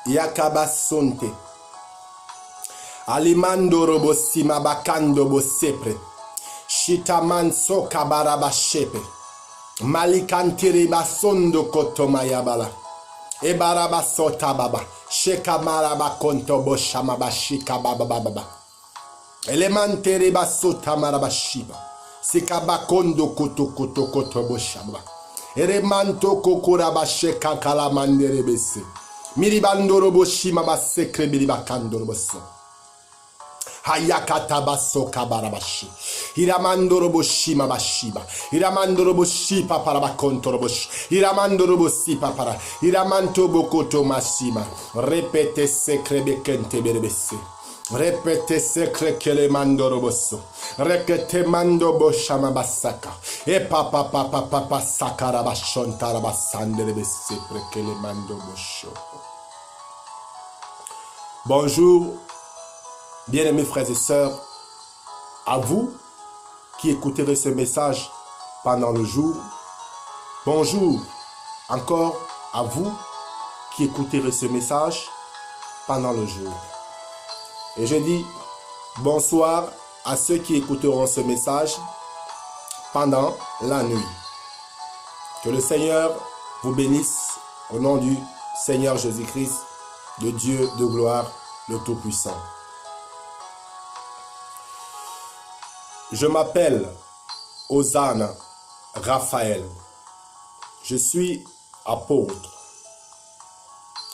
Yakabasonte. Alimando robo sima bakando bo sepre. Shitaman so kabaraba shepe. Malikantiri basondo kotomayabala. Ebaraba sota baba. Sheka maraba konto bo shamaba shika baba baba. Elemantiri basota maraba shiba. Sikaba kondo koto bo shaba. Eremanto kokuraba sheka kalamandere bese. Miribando robo shima basekre biribakando robo so. Hayakata baso kabarabashi. Iramando robo shima bashiba. Iramando robo shipa para bakonto robo shi. Iramando robo sipa para. Iramanto bokoto masima. Repete sekre bekente berebese. Repete sekre kele mando roboso. Rekete mando boshama basaka. E papa sakara bashontara basandere bese prekele mando bosho. Bonjour, bien-aimés frères et sœurs, à vous qui écouterez ce message pendant le jour. Bonjour encore à vous qui écouterez ce message pendant le jour. Et je dis bonsoir à ceux qui écouteront ce message pendant la nuit. Que le Seigneur vous bénisse au nom du Seigneur Jésus-Christ, le Dieu de gloire, le Tout-Puissant. Je m'appelle Hosanna Raphaël. Je suis apôtre,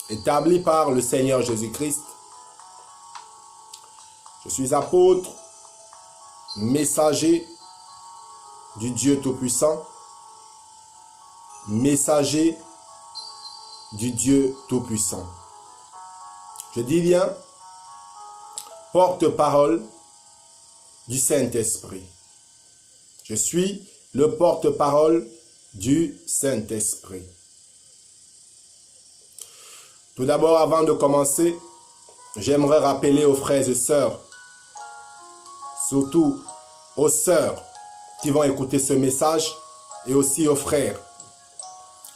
établi par le Seigneur Jésus-Christ. Je suis apôtre, messager du Dieu Tout-Puissant, messager du Dieu Tout-Puissant. Je dis bien, porte-parole du Saint-Esprit. Je suis le porte-parole du Saint-Esprit. Tout d'abord, avant de commencer, j'aimerais rappeler aux frères et sœurs, surtout aux sœurs qui vont écouter ce message et aussi aux frères.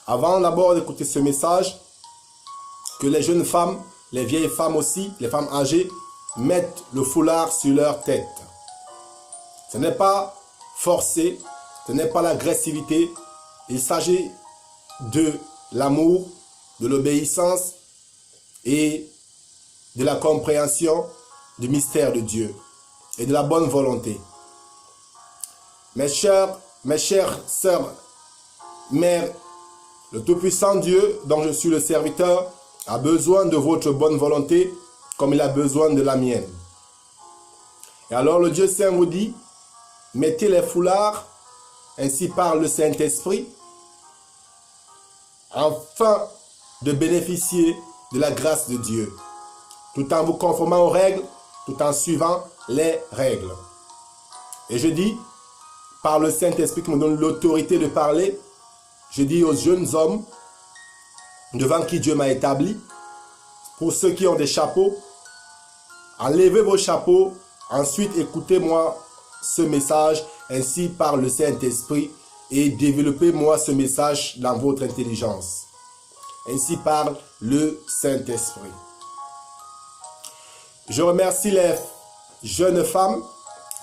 Avant d'abord d'écouter ce message, que les jeunes femmes, les vieilles femmes aussi, les femmes âgées, mettent le foulard sur leur tête. Ce n'est pas forcé, ce n'est pas l'agressivité, il s'agit de l'amour, de l'obéissance et de la compréhension du mystère de Dieu et de la bonne volonté. Mes chères sœurs, mères, le Tout-Puissant Dieu dont je suis le serviteur a besoin de votre bonne volonté comme il a besoin de la mienne. Et alors le Dieu Saint vous dit, mettez les foulards, ainsi parle le Saint-Esprit, afin de bénéficier de la grâce de Dieu, tout en vous conformant aux règles, tout en suivant les règles. Et je dis, par le Saint-Esprit qui me donne l'autorité de parler, je dis aux jeunes hommes, devant qui Dieu m'a établi, pour ceux qui ont des chapeaux, enlevez vos chapeaux, ensuite écoutez-moi ce message, ainsi par le Saint-Esprit, et développez-moi ce message dans votre intelligence. Ainsi parle le Saint-Esprit. Je remercie les jeunes femmes,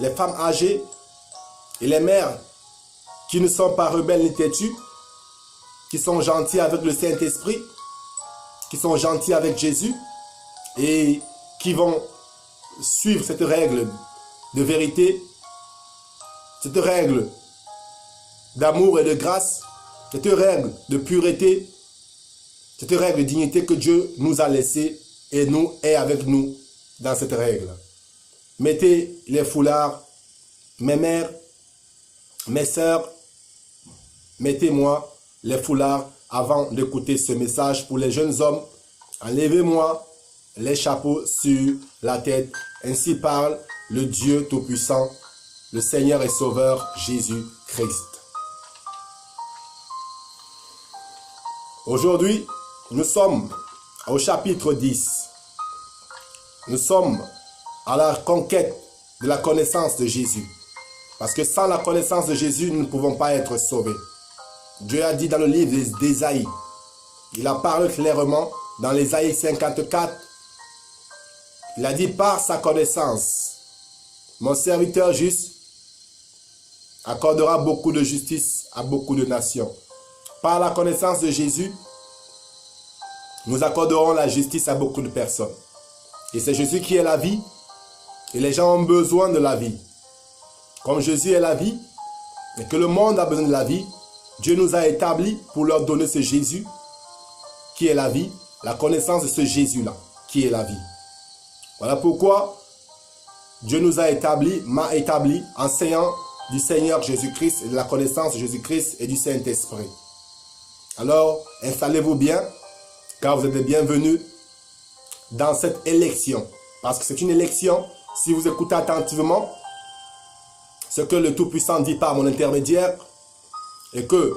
les femmes âgées et les mères qui ne sont pas rebelles ni têtues, qui sont gentilles avec le Saint-Esprit, qui sont gentils avec Jésus et qui vont suivre cette règle de vérité, cette règle d'amour et de grâce, cette règle de pureté, cette règle de dignité que Dieu nous a laissée et nous est avec nous dans cette règle. Mettez les foulards, mes mères, mes sœurs, mettez-moi les foulards avant d'écouter ce message pour les jeunes hommes. Enlevez-moi les chapeaux sur la tête. Ainsi parle le Dieu Tout-Puissant, le Seigneur et Sauveur Jésus-Christ. Aujourd'hui, nous sommes au chapitre 10. Nous sommes à la conquête de la connaissance de Jésus. Parce que sans la connaissance de Jésus, nous ne pouvons pas être sauvés. Dieu a dit dans le livre d'Ésaïe, il a parlé clairement dans l'Ésaïe 54, il a dit par sa connaissance, mon serviteur juste accordera beaucoup de justice à beaucoup de nations. Par la connaissance de Jésus, nous accorderons la justice à beaucoup de personnes. Et c'est Jésus qui est la vie. Et les gens ont besoin de la vie. Comme Jésus est la vie, et que le monde a besoin de la vie, Dieu nous a établis pour leur donner ce Jésus qui est la vie, la connaissance de ce Jésus-là qui est la vie. Voilà pourquoi Dieu nous a établis, m'a établi, enseignant du Seigneur Jésus-Christ, de la connaissance de Jésus-Christ et du Saint-Esprit. Alors, installez-vous bien, car vous êtes les bienvenus dans cette élection. Parce que c'est une élection, si vous écoutez attentivement ce que le Tout-Puissant dit par mon intermédiaire, et que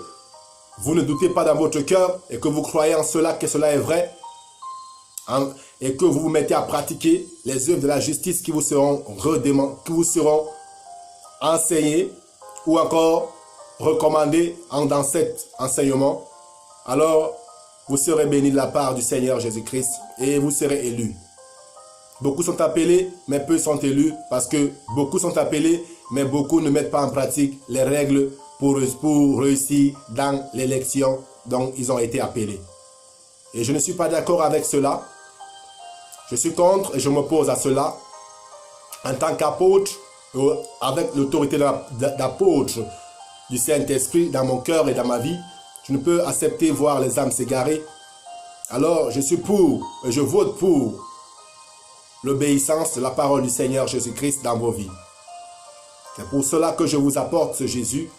vous ne doutez pas dans votre cœur, et que vous croyez en cela, que cela est vrai, et que vous vous mettez à pratiquer les œuvres de la justice qui vous seront enseignées, ou encore recommandées dans cet enseignement, alors vous serez bénis de la part du Seigneur Jésus-Christ, et vous serez élus. Beaucoup sont appelés, mais peu sont élus, parce que beaucoup sont appelés, mais beaucoup ne mettent pas en pratique les règles pour réussir dans l'élection dont ils ont été appelés. Et je ne suis pas d'accord avec cela. Je suis contre et je m'oppose à cela. En tant qu'apôtre, avec l'autorité d'apôtre du Saint-Esprit dans mon cœur et dans ma vie, je ne peux accepter voir les âmes s'égarer. Alors, je suis pour et je vote pour l'obéissance de la parole du Seigneur Jésus-Christ dans vos vies. C'est pour cela que je vous apporte ce Jésus,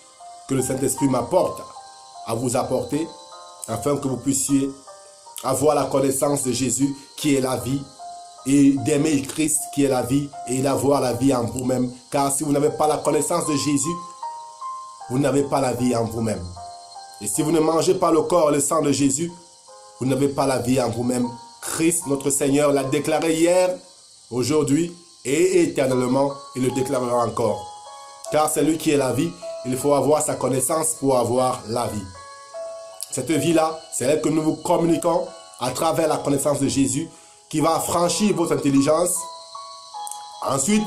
que le Saint-Esprit m'apporte à vous apporter, afin que vous puissiez avoir la connaissance de Jésus qui est la vie, et d'aimer Christ qui est la vie, et d'avoir la vie en vous-même. Car si vous n'avez pas la connaissance de Jésus, vous n'avez pas la vie en vous-même. Et si vous ne mangez pas le corps et le sang de Jésus, vous n'avez pas la vie en vous-même. Christ, notre Seigneur, l'a déclaré hier, aujourd'hui et éternellement, il le déclarera encore. Car c'est lui qui est la vie, il faut avoir sa connaissance pour avoir la vie. Cette vie-là, c'est elle que nous vous communiquons à travers la connaissance de Jésus, qui va franchir votre intelligence. Ensuite,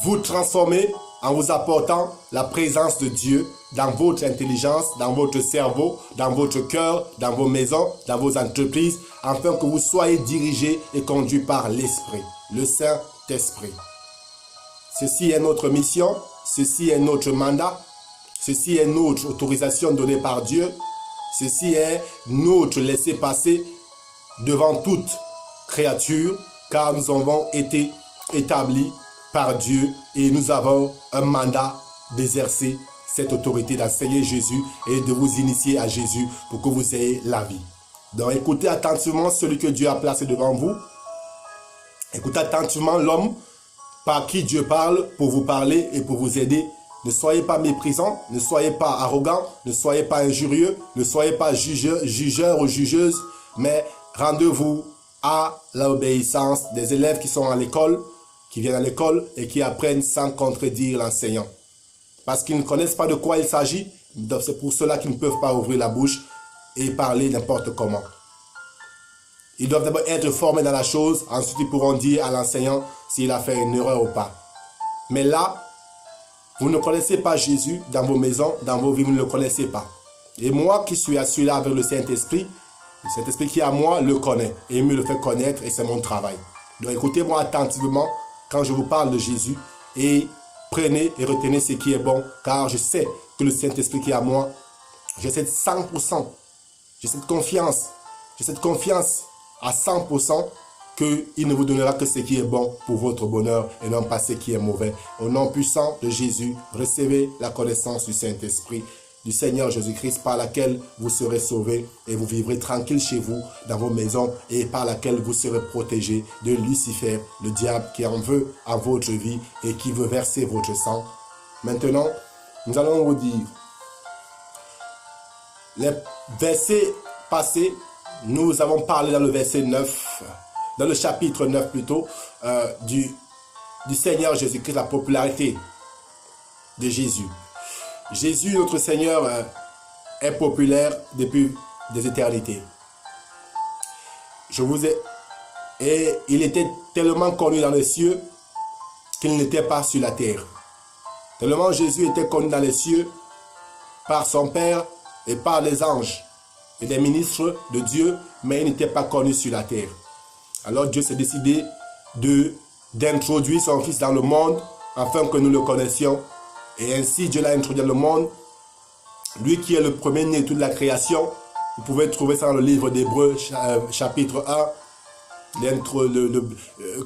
vous transformer en vous apportant la présence de Dieu dans votre intelligence, dans votre cerveau, dans votre cœur, dans vos maisons, dans vos entreprises, afin que vous soyez dirigés et conduits par l'Esprit, le Saint-Esprit. Ceci est notre mission, ceci est notre mandat, ceci est notre autorisation donnée par Dieu, ceci est notre laisser-passer devant toute créature, car nous avons été établis par Dieu et nous avons un mandat d'exercer cette autorité, d'enseigner Jésus et de vous initier à Jésus pour que vous ayez la vie. Donc écoutez attentivement celui que Dieu a placé devant vous. Écoutez attentivement l'homme par qui Dieu parle pour vous parler et pour vous aider. Ne soyez pas méprisants, ne soyez pas arrogants, ne soyez pas injurieux, ne soyez pas jugeurs ou jugeuses, mais rendez-vous à l'obéissance des élèves qui sont à l'école, qui viennent à l'école et qui apprennent sans contredire l'enseignant. Parce qu'ils ne connaissent pas de quoi il s'agit, c'est pour cela qu'ils ne peuvent pas ouvrir la bouche et parler n'importe comment. Ils doivent d'abord être formés dans la chose, ensuite ils pourront dire à l'enseignant s'il a fait une erreur ou pas. Mais là, vous ne connaissez pas Jésus dans vos maisons, dans vos vies, vous ne le connaissez pas. Et moi qui suis assis là avec le Saint-Esprit, le Saint-Esprit qui est à moi le connaît et me le fait connaître et c'est mon travail. Donc écoutez-moi attentivement quand je vous parle de Jésus et prenez et retenez ce qui est bon, car je sais que le Saint-Esprit qui est à moi, j'ai cette 100%, j'ai cette confiance à 100% qu'il ne vous donnera que ce qui est bon pour votre bonheur et non pas ce qui est mauvais. Au nom puissant de Jésus, recevez la connaissance du Saint-Esprit, du Seigneur Jésus-Christ, par laquelle vous serez sauvés et vous vivrez tranquille chez vous, dans vos maisons, et par laquelle vous serez protégés de Lucifer, le diable qui en veut à votre vie et qui veut verser votre sang. Maintenant, nous allons vous dire, les versets passés, nous avons parlé dans le verset 9, dans le chapitre 9 plutôt, du Seigneur Jésus-Christ, la popularité de Jésus. Jésus, notre Seigneur, est populaire depuis des éternités. Et il était tellement connu dans les cieux qu'il n'était pas sur la terre. Tellement Jésus était connu dans les cieux par son Père et par les anges et les ministres de Dieu, mais il n'était pas connu sur la terre. Alors Dieu s'est décidé d'introduire son Fils dans le monde afin que nous le connaissions. Et ainsi Dieu l'a introduit dans le monde. Lui qui est le premier-né de toute la création, vous pouvez trouver ça dans le livre d'Hébreux chapitre 1.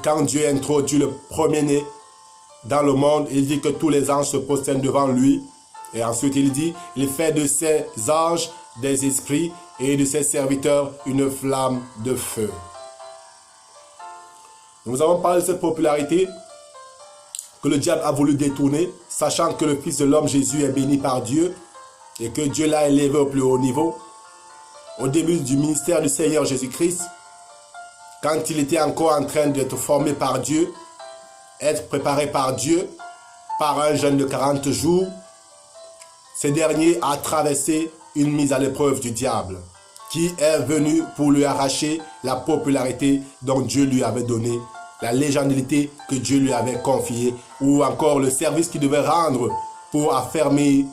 Quand Dieu introduit le premier-né dans le monde, il dit que tous les anges se prosternent devant lui. Et ensuite il dit, il fait de ses anges des esprits et de ses serviteurs une flamme de feu. Nous avons parlé de cette popularité que le diable a voulu détourner, sachant que le Fils de l'homme Jésus est béni par Dieu et que Dieu l'a élevé au plus haut niveau. Au début du ministère du Seigneur Jésus-Christ, quand il était encore en train d'être formé par Dieu, être préparé par Dieu, par un jeûne de 40 jours, ce dernier a traversé une mise à l'épreuve du diable, qui est venu pour lui arracher la popularité dont Dieu lui avait donnée, la légendarité que Dieu lui avait confiée, ou encore le service qu'il devait rendre pour affermir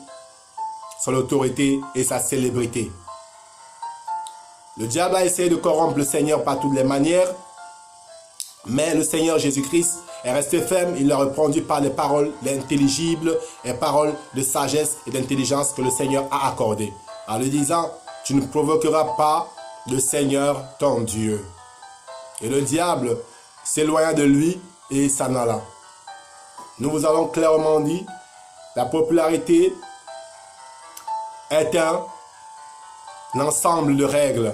son autorité et sa célébrité. Le diable a essayé de corrompre le Seigneur par toutes les manières, mais le Seigneur Jésus-Christ est resté ferme. Il l'a répondu par les paroles intelligibles et paroles de sagesse et d'intelligence que le Seigneur a accordées, en lui disant, tu ne provoqueras pas le Seigneur ton Dieu. Et le diable s'éloigna de lui et s'en alla. Nous vous avons clairement dit, la popularité est un ensemble de règles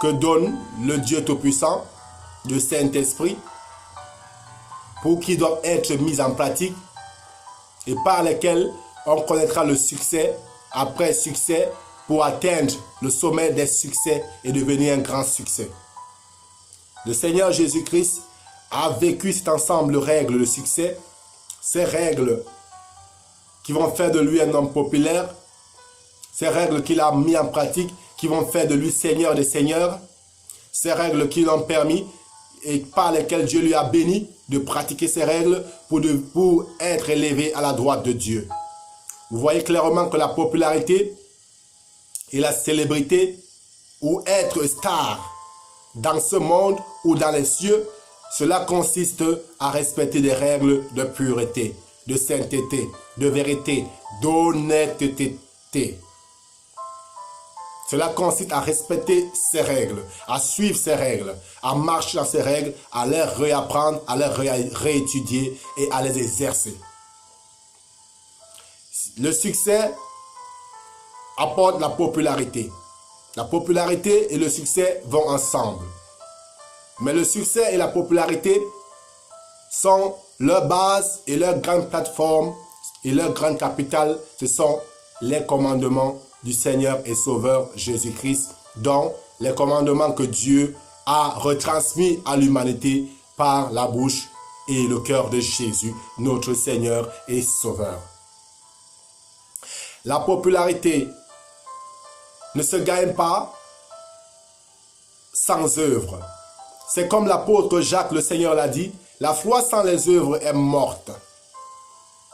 que donne le Dieu Tout-Puissant, le Saint-Esprit, pour qui doivent être mises en pratique et par lesquelles on connaîtra le succès après succès pour atteindre le sommet des succès et devenir un grand succès. Le Seigneur Jésus-Christ a vécu cet ensemble de règles de succès, ces règles qui vont faire de lui un homme populaire, ces règles qu'il a mis en pratique, qui vont faire de lui Seigneur des Seigneurs, ces règles qui l'ont permis et par lesquelles Dieu lui a béni de pratiquer ces règles pour être élevé à la droite de Dieu. Vous voyez clairement que la popularité et la célébrité ou être star dans ce monde ou dans les cieux, cela consiste à respecter des règles de pureté, de sainteté, de vérité, d'honnêteté. Cela consiste à respecter ces règles, à suivre ces règles, à marcher dans ces règles, à les réapprendre, à les réétudier et à les exercer. Le succès apporte la popularité. La popularité et le succès vont ensemble. Mais le succès et la popularité sont leur base et leur grande plateforme et leur grande capitale. Ce sont les commandements du Seigneur et Sauveur Jésus-Christ, dont les commandements que Dieu a retransmis à l'humanité par la bouche et le cœur de Jésus, notre Seigneur et Sauveur. La popularité ne se gagne pas sans œuvre. C'est comme l'apôtre Jacques, le Seigneur l'a dit, la foi sans les œuvres est morte.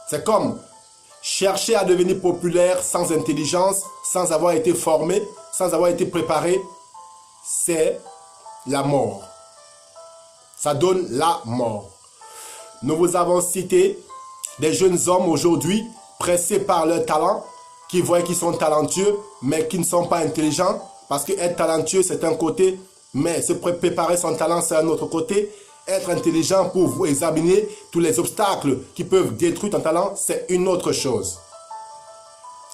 C'est comme chercher à devenir populaire sans intelligence, sans avoir été formé, sans avoir été préparé, c'est la mort. Ça donne la mort. Nous vous avons cité des jeunes hommes aujourd'hui, pressés par leur talent, qui voient qu'ils sont talentueux, mais qui ne sont pas intelligents, parce que être talentueux, c'est un côté, mais se préparer son talent, c'est un autre côté. Être intelligent pour vous examiner tous les obstacles qui peuvent détruire ton talent, c'est une autre chose.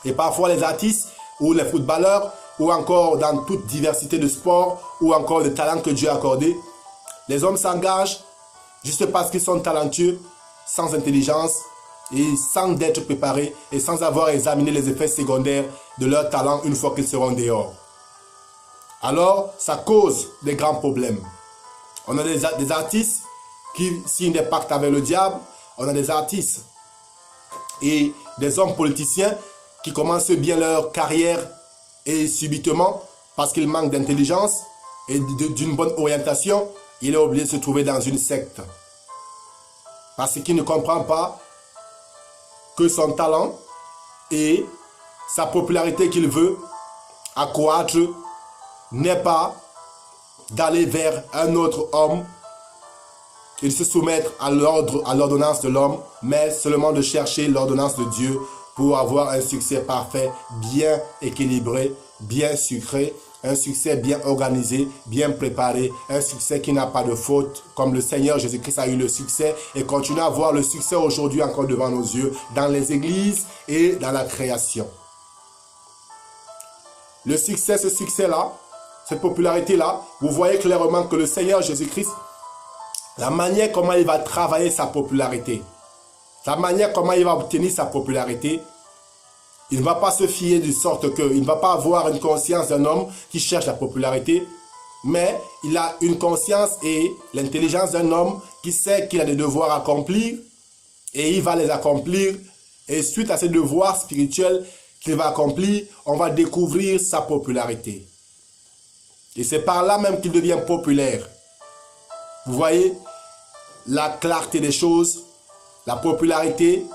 Et parfois les artistes ou les footballeurs ou encore dans toute diversité de sports ou encore de talents que Dieu a accordé, les hommes s'engagent juste parce qu'ils sont talentueux, sans intelligence et sans être préparés et sans avoir examiné les effets secondaires de leur talent une fois qu'ils seront dehors. Alors, ça cause des grands problèmes. On a des artistes qui signent des pactes avec le diable. On a des artistes et des hommes politiciens qui commencent bien leur carrière et subitement, parce qu'ils manquent d'intelligence, et d'une bonne orientation, il est obligé de se trouver dans une secte. Parce qu'il ne comprend pas que son talent et sa popularité qu'il veut accroître n'est pas d'aller vers un autre homme et de se soumettre à l'ordonnance de l'homme, mais seulement de chercher l'ordonnance de Dieu pour avoir un succès parfait, bien équilibré, bien sucré, un succès bien organisé, bien préparé, un succès qui n'a pas de faute, comme le Seigneur Jésus-Christ a eu le succès et continue à avoir le succès aujourd'hui encore devant nos yeux, dans les églises et dans la création. Le succès, ce succès-là, cette popularité-là, vous voyez clairement que le Seigneur Jésus-Christ, la manière comment il va travailler sa popularité, la manière comment il va obtenir sa popularité, il ne va pas se fier de sorte qu'il ne va pas avoir une conscience d'un homme qui cherche la popularité, mais il a une conscience et l'intelligence d'un homme qui sait qu'il a des devoirs à accomplir et il va les accomplir. Et suite à ces devoirs spirituels qu'il va accomplir, on va découvrir sa popularité. Et c'est par là même qu'il devient populaire. Vous voyez la clarté des choses, la popularité.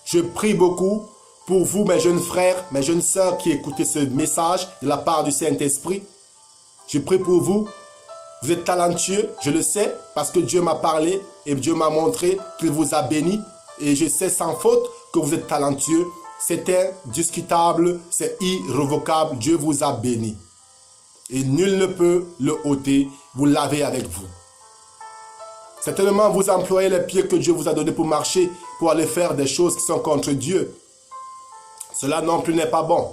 Je prie beaucoup pour vous, mes jeunes frères, mes jeunes sœurs qui écoutez ce message de la part du Saint-Esprit. Je prie pour vous. Vous êtes talentueux, je le sais, parce que Dieu m'a parlé et Dieu m'a montré qu'il vous a béni. Et je sais sans faute que vous êtes talentueux. C'est indiscutable, c'est irrévocable. Dieu vous a béni. Et nul ne peut le ôter. Vous l'avez avec vous. Certainement, vous employez les pieds que Dieu vous a donnés pour marcher, pour aller faire des choses qui sont contre Dieu. Cela non plus n'est pas bon.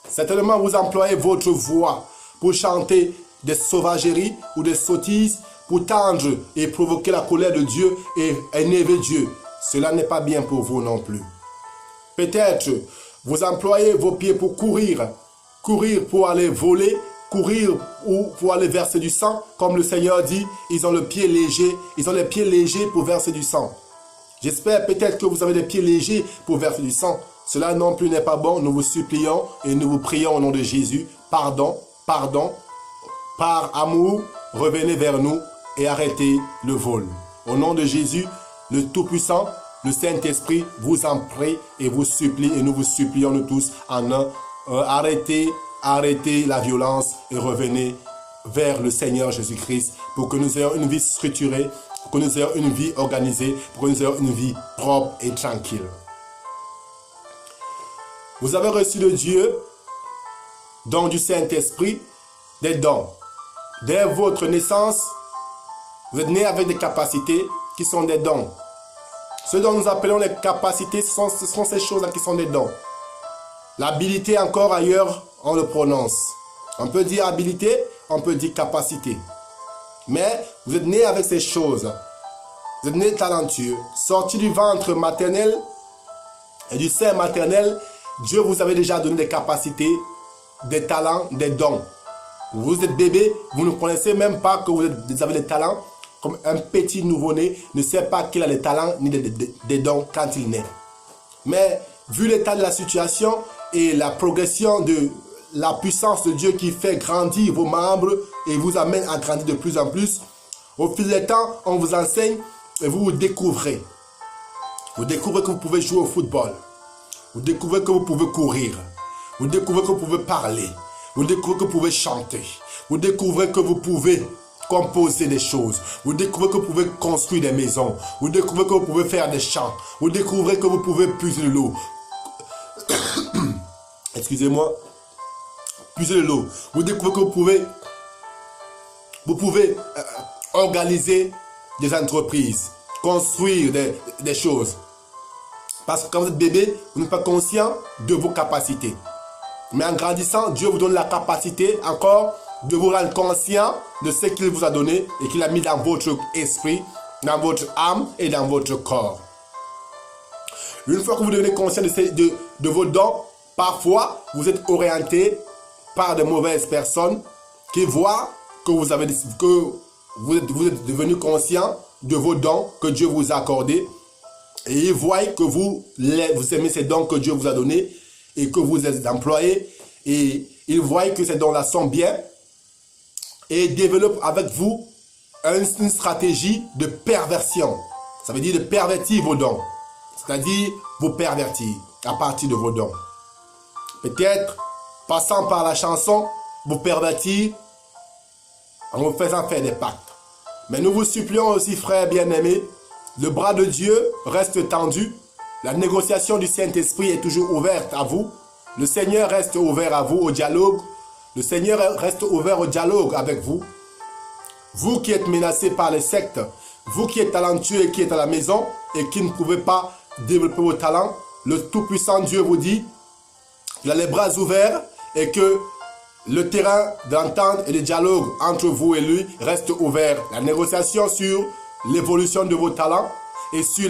Certainement, vous employez votre voix pour chanter des sauvageries ou des sottises, pour tendre et provoquer la colère de Dieu et énerver Dieu. Cela n'est pas bien pour vous non plus. Peut-être, vous employez vos pieds pour courir. Courir pour aller voler, courir ou pour aller verser du sang. Comme le Seigneur dit, ils ont le pied léger. Ils ont les pieds légers pour verser du sang. J'espère peut-être que vous avez des pieds légers pour verser du sang. Cela non plus n'est pas bon. Nous vous supplions et nous vous prions au nom de Jésus. Pardon, pardon. Par amour, revenez vers nous et arrêtez le vol. Au nom de Jésus, le Tout-Puissant, le Saint-Esprit vous en prie et vous supplie et nous vous supplions nous tous en un. Arrêtez la violence et revenez vers le Seigneur Jésus-Christ pour que nous ayons une vie structurée, pour que nous ayons une vie organisée, pour que nous ayons une vie propre et tranquille. Vous avez reçu de Dieu, don du Saint-Esprit, des dons. Dès votre naissance, vous êtes né avec des capacités qui sont des dons. Ce dont nous appelons les capacités, ce sont ces choses-là qui sont des dons. L'habilité, encore ailleurs, on le prononce. On peut dire habilité, on peut dire capacité. Mais vous êtes né avec ces choses. Vous êtes né talentueux. Sorti du ventre maternel et du sein maternel, Dieu vous avait déjà donné des capacités, des talents, des dons. Vous êtes bébé, vous ne connaissez même pas que vous avez des talents. Comme un petit nouveau-né ne sait pas qu'il a des talents ni des dons quand il naît. Mais vu l'état de la situation et la progression de la puissance de Dieu qui fait grandir vos membres et vous amène à grandir de plus en plus, au fil du temps, on vous enseigne et vous découvrez. Vous découvrez que vous pouvez jouer au football. Vous découvrez que vous pouvez courir. Vous découvrez que vous pouvez parler. Vous découvrez que vous pouvez chanter. Vous découvrez que vous pouvez composer des choses. Vous découvrez que vous pouvez construire des maisons. Vous découvrez que vous pouvez faire des champs. Vous découvrez que vous pouvez puiser de l'eau. Excusez-moi. Puiser de l'eau. Vous découvrez que vous pouvez organiser des entreprises. Construire des choses. Parce que quand vous êtes bébé, vous n'êtes pas conscient de vos capacités. Mais en grandissant, Dieu vous donne la capacité encore de vous rendre conscient de ce qu'il vous a donné et qu'il a mis dans votre esprit, dans votre âme et dans votre corps. Une fois que vous devenez conscient de vos dons, parfois vous êtes orienté par de mauvaises personnes qui voient que vous êtes devenu conscient de vos dons que Dieu vous a accordés. Et ils voient que vous aimez ces dons que Dieu vous a donnés et que vous êtes employés. Et ils voient que ces dons-là sont bien. et développe avec vous une stratégie de perversion. Ça veut dire de pervertir vos dons. C'est-à-dire vous pervertir à partir de vos dons. Peut-être, passant par la chanson, vous pervertir en vous faisant faire des pactes. Mais nous vous supplions aussi, frères bien-aimés, le bras de Dieu reste tendu. La négociation du Saint-Esprit est toujours ouverte à vous. Le Seigneur reste ouvert à vous au dialogue. Le Seigneur reste ouvert au dialogue avec vous. Vous qui êtes menacés par les sectes, vous qui êtes talentueux et qui êtes à la maison et qui ne pouvez pas développer vos talents, le Tout-Puissant Dieu vous dit qu'il a les bras ouverts et que le terrain d'entente et de dialogue entre vous et lui reste ouvert. La négociation sur l'évolution de vos talents et sur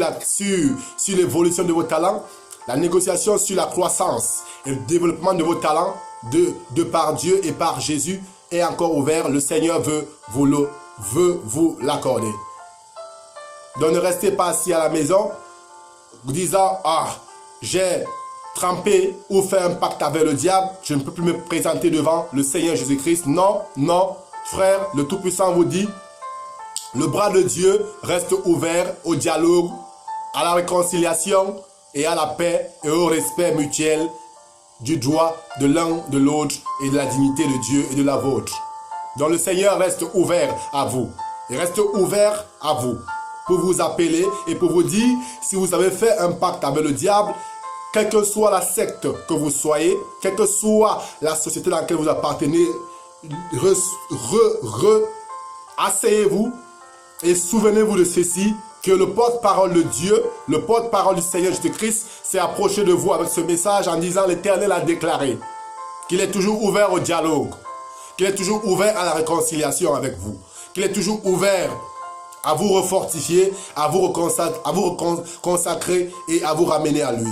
l'évolution de vos talents, la négociation sur la croissance et le développement de vos talents de par Dieu et par Jésus est encore ouvert. Le Seigneur veut vous l'accorder. Donc ne restez pas assis à la maison disant « Ah, j'ai trempé ou fait un pacte avec le diable, je ne peux plus me présenter devant le Seigneur Jésus-Christ. » Non, non, frère, le Tout-Puissant vous dit, le bras de Dieu reste ouvert au dialogue, à la réconciliation et à la paix et au respect mutuel du droit de l'un, de l'autre et de la dignité de Dieu et de la vôtre. Donc le Seigneur reste ouvert à vous. Il reste ouvert à vous pour vous appeler et pour vous dire, si vous avez fait un pacte avec le diable, quelle que soit la secte que vous soyez, quelle que soit la société dans laquelle vous appartenez, asseyez-vous et souvenez-vous de ceci, que le porte-parole de Dieu, le porte-parole du Seigneur Jésus-Christ s'est approché de vous avec ce message en disant l'Éternel a déclaré qu'il est toujours ouvert au dialogue, qu'il est toujours ouvert à la réconciliation avec vous, qu'il est toujours ouvert à vous refortifier, à vous consacrer et à vous ramener à lui.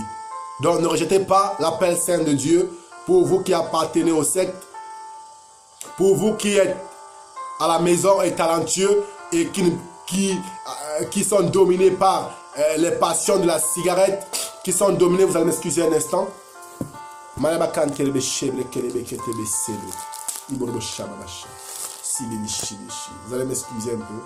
Donc ne rejetez pas l'appel saint de Dieu pour vous qui appartenez aux sectes, pour vous qui êtes à la maison et talentueux et qui sont dominés par les passions de la cigarette, qui sont dominés, vous allez m'excuser un instant. Vous allez m'excuser un peu.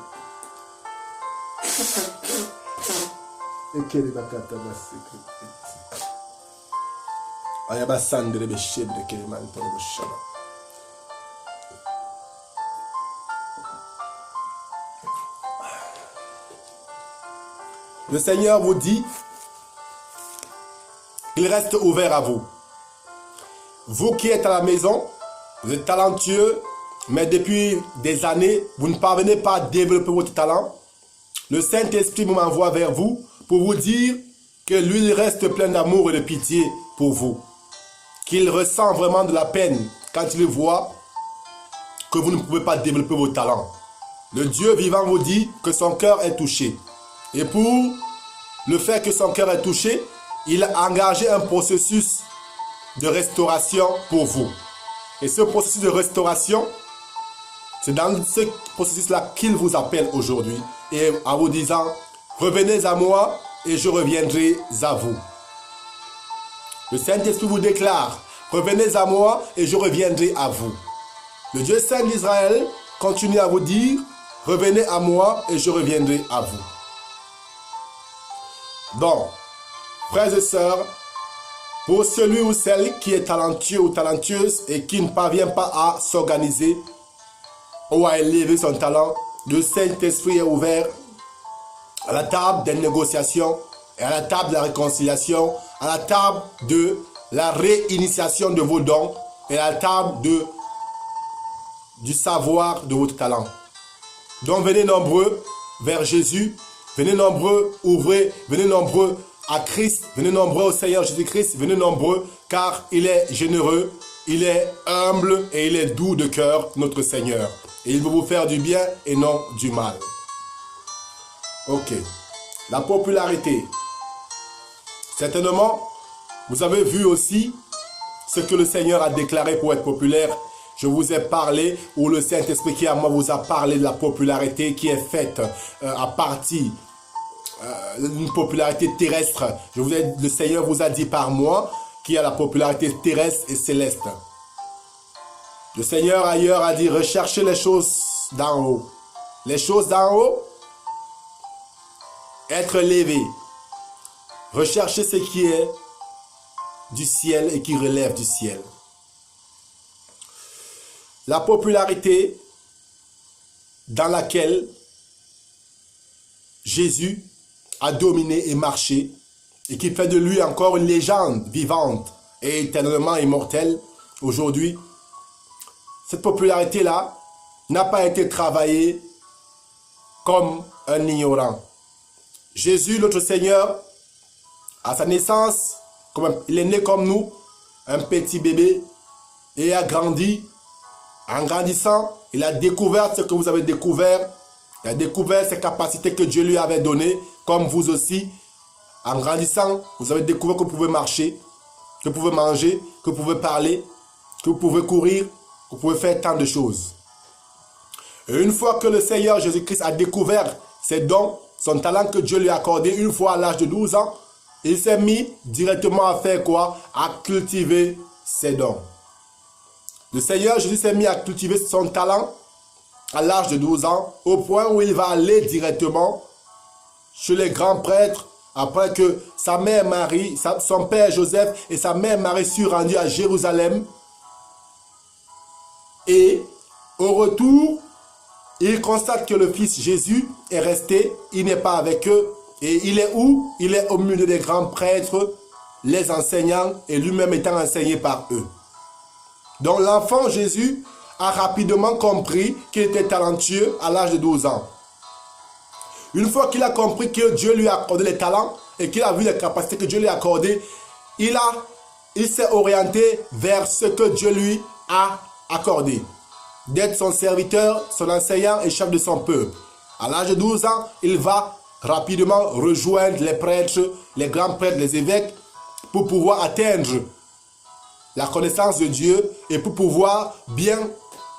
Le Seigneur vous dit qu'il reste ouvert à vous. Vous qui êtes à la maison, vous êtes talentueux, mais depuis des années, vous ne parvenez pas à développer votre talent. Le Saint-Esprit m'envoie vers vous pour vous dire que lui reste plein d'amour et de pitié pour vous. Qu'il ressent vraiment de la peine quand il voit que vous ne pouvez pas développer vos talents. Le Dieu vivant vous dit que son cœur est touché. Et pour le fait que son cœur est touché, il a engagé un processus de restauration pour vous. Et ce processus de restauration, c'est dans ce processus-là qu'il vous appelle aujourd'hui. Et en vous disant, revenez à moi et je reviendrai à vous. Le Saint-Esprit vous déclare, revenez à moi et je reviendrai à vous. Le Dieu Saint d'Israël continue à vous dire, revenez à moi et je reviendrai à vous. Donc, frères et sœurs, pour celui ou celle qui est talentueux ou talentueuse et qui ne parvient pas à s'organiser ou à élever son talent, le Saint-Esprit est ouvert à la table des négociations et à la table de la réconciliation, à la table de la réinitiation de vos dons et à la table du savoir de votre talent. Donc venez nombreux vers Jésus, venez nombreux, ouvrez, venez nombreux à Christ, venez nombreux au Seigneur Jésus-Christ, venez nombreux car il est généreux, il est humble et il est doux de cœur, notre Seigneur. Et il veut vous faire du bien et non du mal. Ok. La popularité. Certainement, vous avez vu aussi ce que le Seigneur a déclaré pour être populaire. Je vous ai parlé, ou le Saint-Esprit qui à moi vous a parlé de la popularité qui est faite à partir d'une popularité terrestre. Le Seigneur vous a dit par moi qu'il y a la popularité terrestre et céleste. Le Seigneur ailleurs a dit, recherchez les choses d'en haut. Les choses d'en haut, être élevé. Recherchez ce qui est du ciel et qui relève du ciel. La popularité dans laquelle Jésus a dominé et marché et qui fait de lui encore une légende vivante et éternellement immortelle aujourd'hui, cette popularité-là n'a pas été travaillée comme un ignorant. Jésus, notre Seigneur, à sa naissance, il est né comme nous, un petit bébé, et a grandi. En grandissant, il a découvert ce que vous avez découvert. Il a découvert ses capacités que Dieu lui avait données, comme vous aussi. En grandissant, vous avez découvert que vous pouvez marcher, que vous pouvez manger, que vous pouvez parler, que vous pouvez courir, que vous pouvez faire tant de choses. Et une fois que le Seigneur Jésus-Christ a découvert ses dons, son talent que Dieu lui a accordé, une fois à l'âge de 12 ans, il s'est mis directement à faire quoi? À cultiver ses dons. Le Seigneur Jésus s'est mis à cultiver son talent à l'âge de 12 ans, au point où il va aller directement chez les grands prêtres, après que sa mère Marie, son père Joseph et sa mère Marie sont rendus à Jérusalem. Et au retour, il constate que le fils Jésus est resté, il n'est pas avec eux. Et il est où? Il est au milieu des grands prêtres, les enseignants, et lui-même étant enseigné par eux. Donc l'enfant Jésus a rapidement compris qu'il était talentueux à l'âge de 12 ans. Une fois qu'il a compris que Dieu lui a accordé les talents et qu'il a vu les capacités que Dieu lui a accordées, il s'est orienté vers ce que Dieu lui a accordé. D'être son serviteur, son enseignant et chef de son peuple. À l'âge de 12 ans, il va rapidement rejoindre les prêtres, les grands prêtres, les évêques, pour pouvoir atteindre la connaissance de Dieu et pour pouvoir bien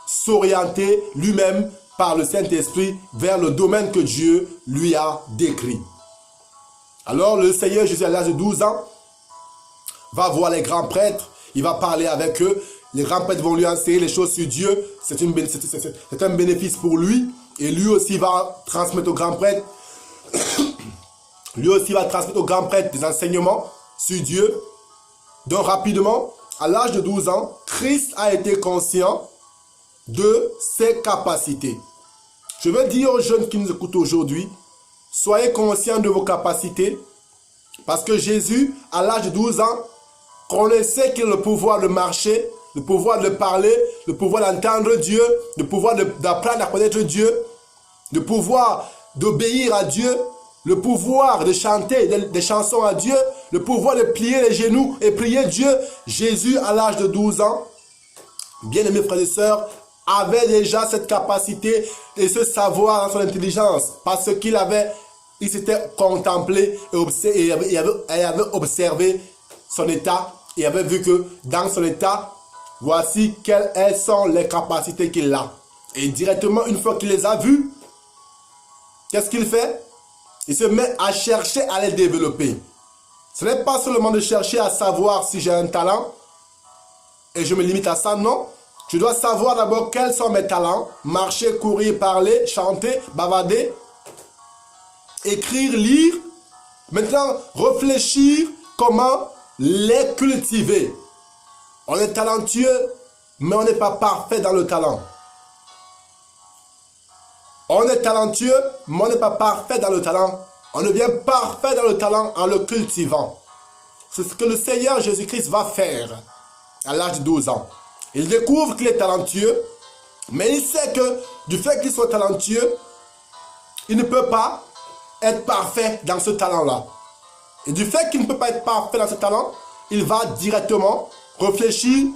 s'orienter lui-même par le Saint-Esprit vers le domaine que Dieu lui a décrit. Alors le Seigneur Jésus à l'âge de 12 ans va voir les grands prêtres, il va parler avec eux, les grands prêtres vont lui enseigner les choses sur Dieu, c'est un bénéfice pour lui et lui aussi va transmettre aux grands prêtres, des enseignements sur Dieu. Donc rapidement, à l'âge de 12 ans, Christ a été conscient de ses capacités. Je veux dire aux jeunes qui nous écoutent aujourd'hui, soyez conscients de vos capacités, parce que Jésus, à l'âge de 12 ans, connaissait qu'il a le pouvoir de marcher, le pouvoir de parler, le pouvoir d'entendre Dieu, le pouvoir d'apprendre à connaître Dieu, le pouvoir d'obéir à Dieu, le pouvoir de chanter des chansons à Dieu, le pouvoir de plier les genoux et prier Dieu. Jésus, à l'âge de 12 ans, bien-aimés frères et sœurs, avait déjà cette capacité et ce savoir dans son intelligence, parce qu'il s'était contemplé et avait observé son état et avait vu que dans son état, voici quelles sont les capacités qu'il a. Et directement, une fois qu'il les a vues, qu'est-ce qu'il fait? Il se met à chercher à les développer. Ce n'est pas seulement de chercher à savoir si j'ai un talent et je me limite à ça, non. Je dois savoir d'abord quels sont mes talents. Marcher, courir, parler, chanter, bavarder, écrire, lire. Maintenant, réfléchir comment les cultiver. On est talentueux, mais on n'est pas parfait dans le talent. On est talentueux, mais on n'est pas parfait dans le talent. On devient parfait dans le talent en le cultivant. C'est ce que le Seigneur Jésus-Christ va faire à l'âge de 12 ans. Il découvre qu'il est talentueux, mais il sait que du fait qu'il soit talentueux, il ne peut pas être parfait dans ce talent-là. Et du fait qu'il ne peut pas être parfait dans ce talent, il va directement réfléchir.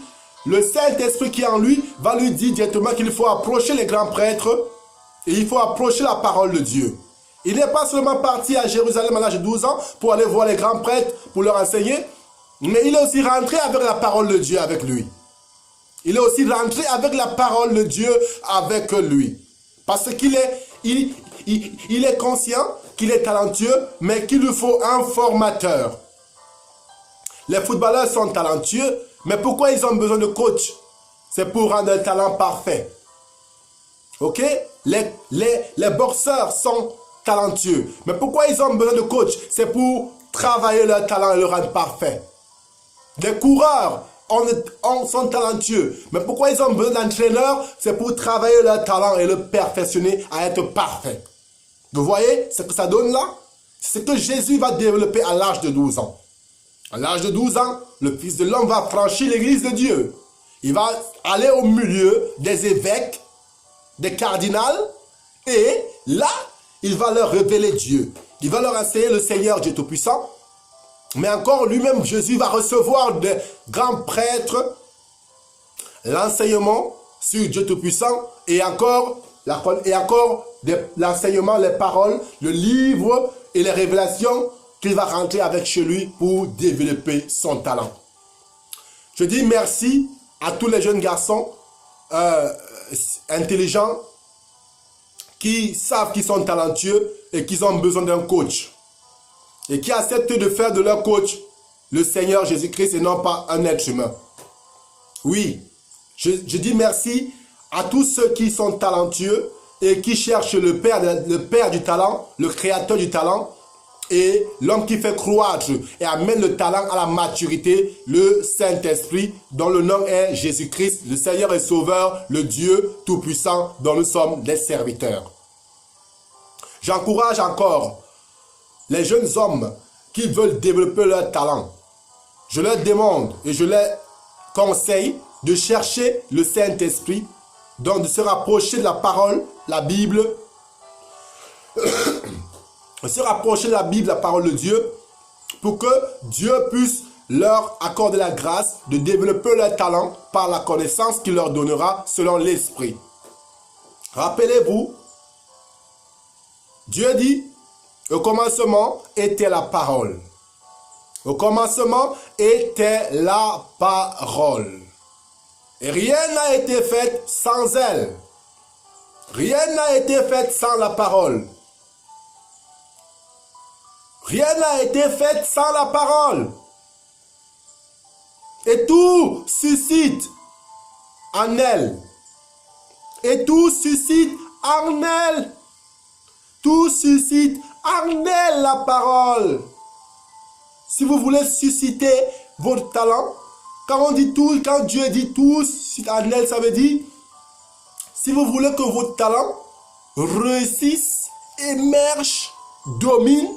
Le Saint-Esprit qui est en lui va lui dire directement qu'il faut approcher les grands prêtres et il faut approcher la parole de Dieu. Il n'est pas seulement parti à Jérusalem à l'âge de 12 ans pour aller voir les grands prêtres, pour leur enseigner, mais il est aussi rentré avec la parole de Dieu avec lui. Il est aussi rentré avec la parole de Dieu avec lui. Parce qu'il est conscient qu'il est talentueux, mais qu'il lui faut un formateur. Les footballeurs sont talentueux, mais pourquoi ils ont besoin de coach? c'est pour rendre le talent parfait. Ok? Les boxeurs sont talentueux. Mais pourquoi ils ont besoin de coach? C'est pour travailler leur talent et le rendre parfait. Les coureurs sont talentueux. Mais pourquoi ils ont besoin d'entraîneurs? C'est pour travailler leur talent et le perfectionner à être parfait. Vous voyez ce que ça donne là? C'est ce que Jésus va développer à l'âge de 12 ans. À l'âge de 12 ans, le Fils de l'homme va franchir l'église de Dieu. Il va aller au milieu des évêques, des cardinals, et là, il va leur révéler Dieu. Il va leur enseigner le Seigneur Dieu Tout-Puissant. Mais encore, lui-même, Jésus va recevoir des grands prêtres, l'enseignement sur Dieu Tout-Puissant, et encore l'enseignement, les paroles, le livre et les révélations qu'il va rentrer avec chez lui pour développer son talent. Je dis merci à tous les jeunes garçons intelligents qui savent qu'ils sont talentueux et qu'ils ont besoin d'un coach. Et qui acceptent de faire de leur coach le Seigneur Jésus-Christ et non pas un être humain. Oui, je dis merci à tous ceux qui sont talentueux et qui cherchent le Père du talent, le Créateur du talent, et l'homme qui fait croître et amène le talent à la maturité, le Saint-Esprit, dont le nom est Jésus-Christ, le Seigneur et Sauveur, le Dieu Tout-Puissant, dont nous sommes des serviteurs. J'encourage encore les jeunes hommes qui veulent développer leur talent. Je leur demande et je leur conseille de chercher le Saint-Esprit, donc de se rapprocher de la parole, la Bible, se rapprocher de la Bible, la parole de Dieu, pour que Dieu puisse leur accorder la grâce de développer leur talent par la connaissance qu'il leur donnera selon l'Esprit. Rappelez-vous, Dieu dit, au commencement était la parole. Au commencement était la parole. Et rien n'a été fait sans elle. Rien n'a été fait sans la parole. Rien n'a été fait sans la parole. Et tout suscite en elle. Et tout suscite en elle. Tout suscite en elle la parole. Si vous voulez susciter votre talent, quand Dieu dit tout suscite en elle, ça veut dire, si vous voulez que votre talent réussisse, émerge, domine,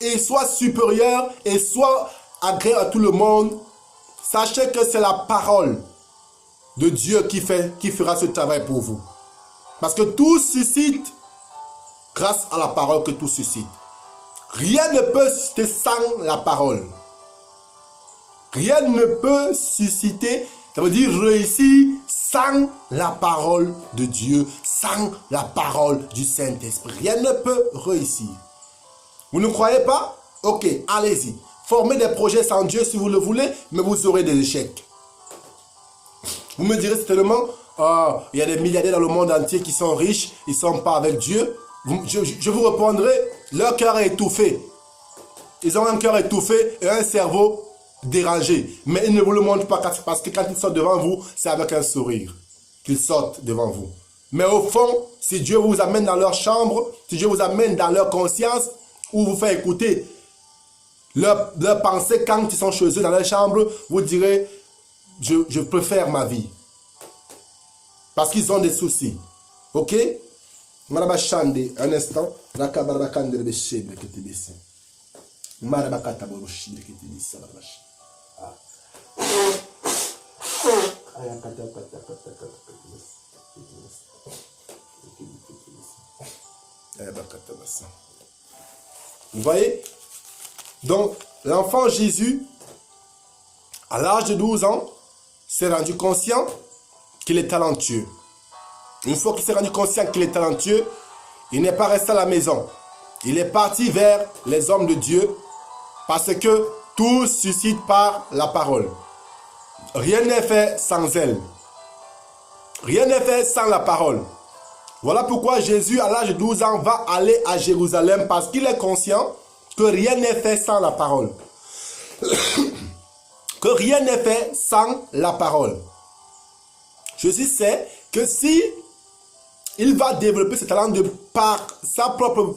et soit supérieur, et soit agréable à tout le monde, sachez que c'est la parole de Dieu qui fera ce travail pour vous. Parce que tout suscite grâce à la parole que tout suscite. Rien ne peut susciter sans la parole. Rien ne peut susciter, ça veut dire réussir, sans la parole de Dieu, sans la parole du Saint-Esprit. Rien ne peut réussir. Vous ne croyez pas? Ok, allez-y. Formez des projets sans Dieu si vous le voulez, mais vous aurez des échecs. Vous me direz certainement, il y a des milliardaires dans le monde entier qui sont riches, ils ne sont pas avec Dieu. Je vous répondrai, leur cœur est étouffé. Ils ont un cœur étouffé et un cerveau dérangé. Mais ils ne vous le montrent pas parce que quand ils sortent devant vous, c'est avec un sourire qu'ils sortent devant vous. Mais au fond, si Dieu vous amène dans leur chambre, si Dieu vous amène dans leur conscience, ou vous fait écouter leur pensée quand ils sont chez eux dans leur chambre, vous direz, je préfère ma vie. Parce qu'ils ont des soucis. Ok? Marabachande, un instant. Rakabarakande de Chebre que tu dis. Marabakata Boroshi que tu dis. Vous voyez? Donc, l'enfant Jésus, à l'âge de 12 ans, s'est rendu conscient qu'il est talentueux. Une fois qu'il s'est rendu conscient qu'il est talentueux, il n'est pas resté à la maison. Il est parti vers les hommes de Dieu parce que tout suscite par la parole. Rien n'est fait sans elle. Rien n'est fait sans la parole. Voilà pourquoi Jésus, à l'âge de 12 ans, va aller à Jérusalem parce qu'il est conscient que rien n'est fait sans la parole. Que rien n'est fait sans la parole. Jésus sait que si il va développer ce talent par sa propre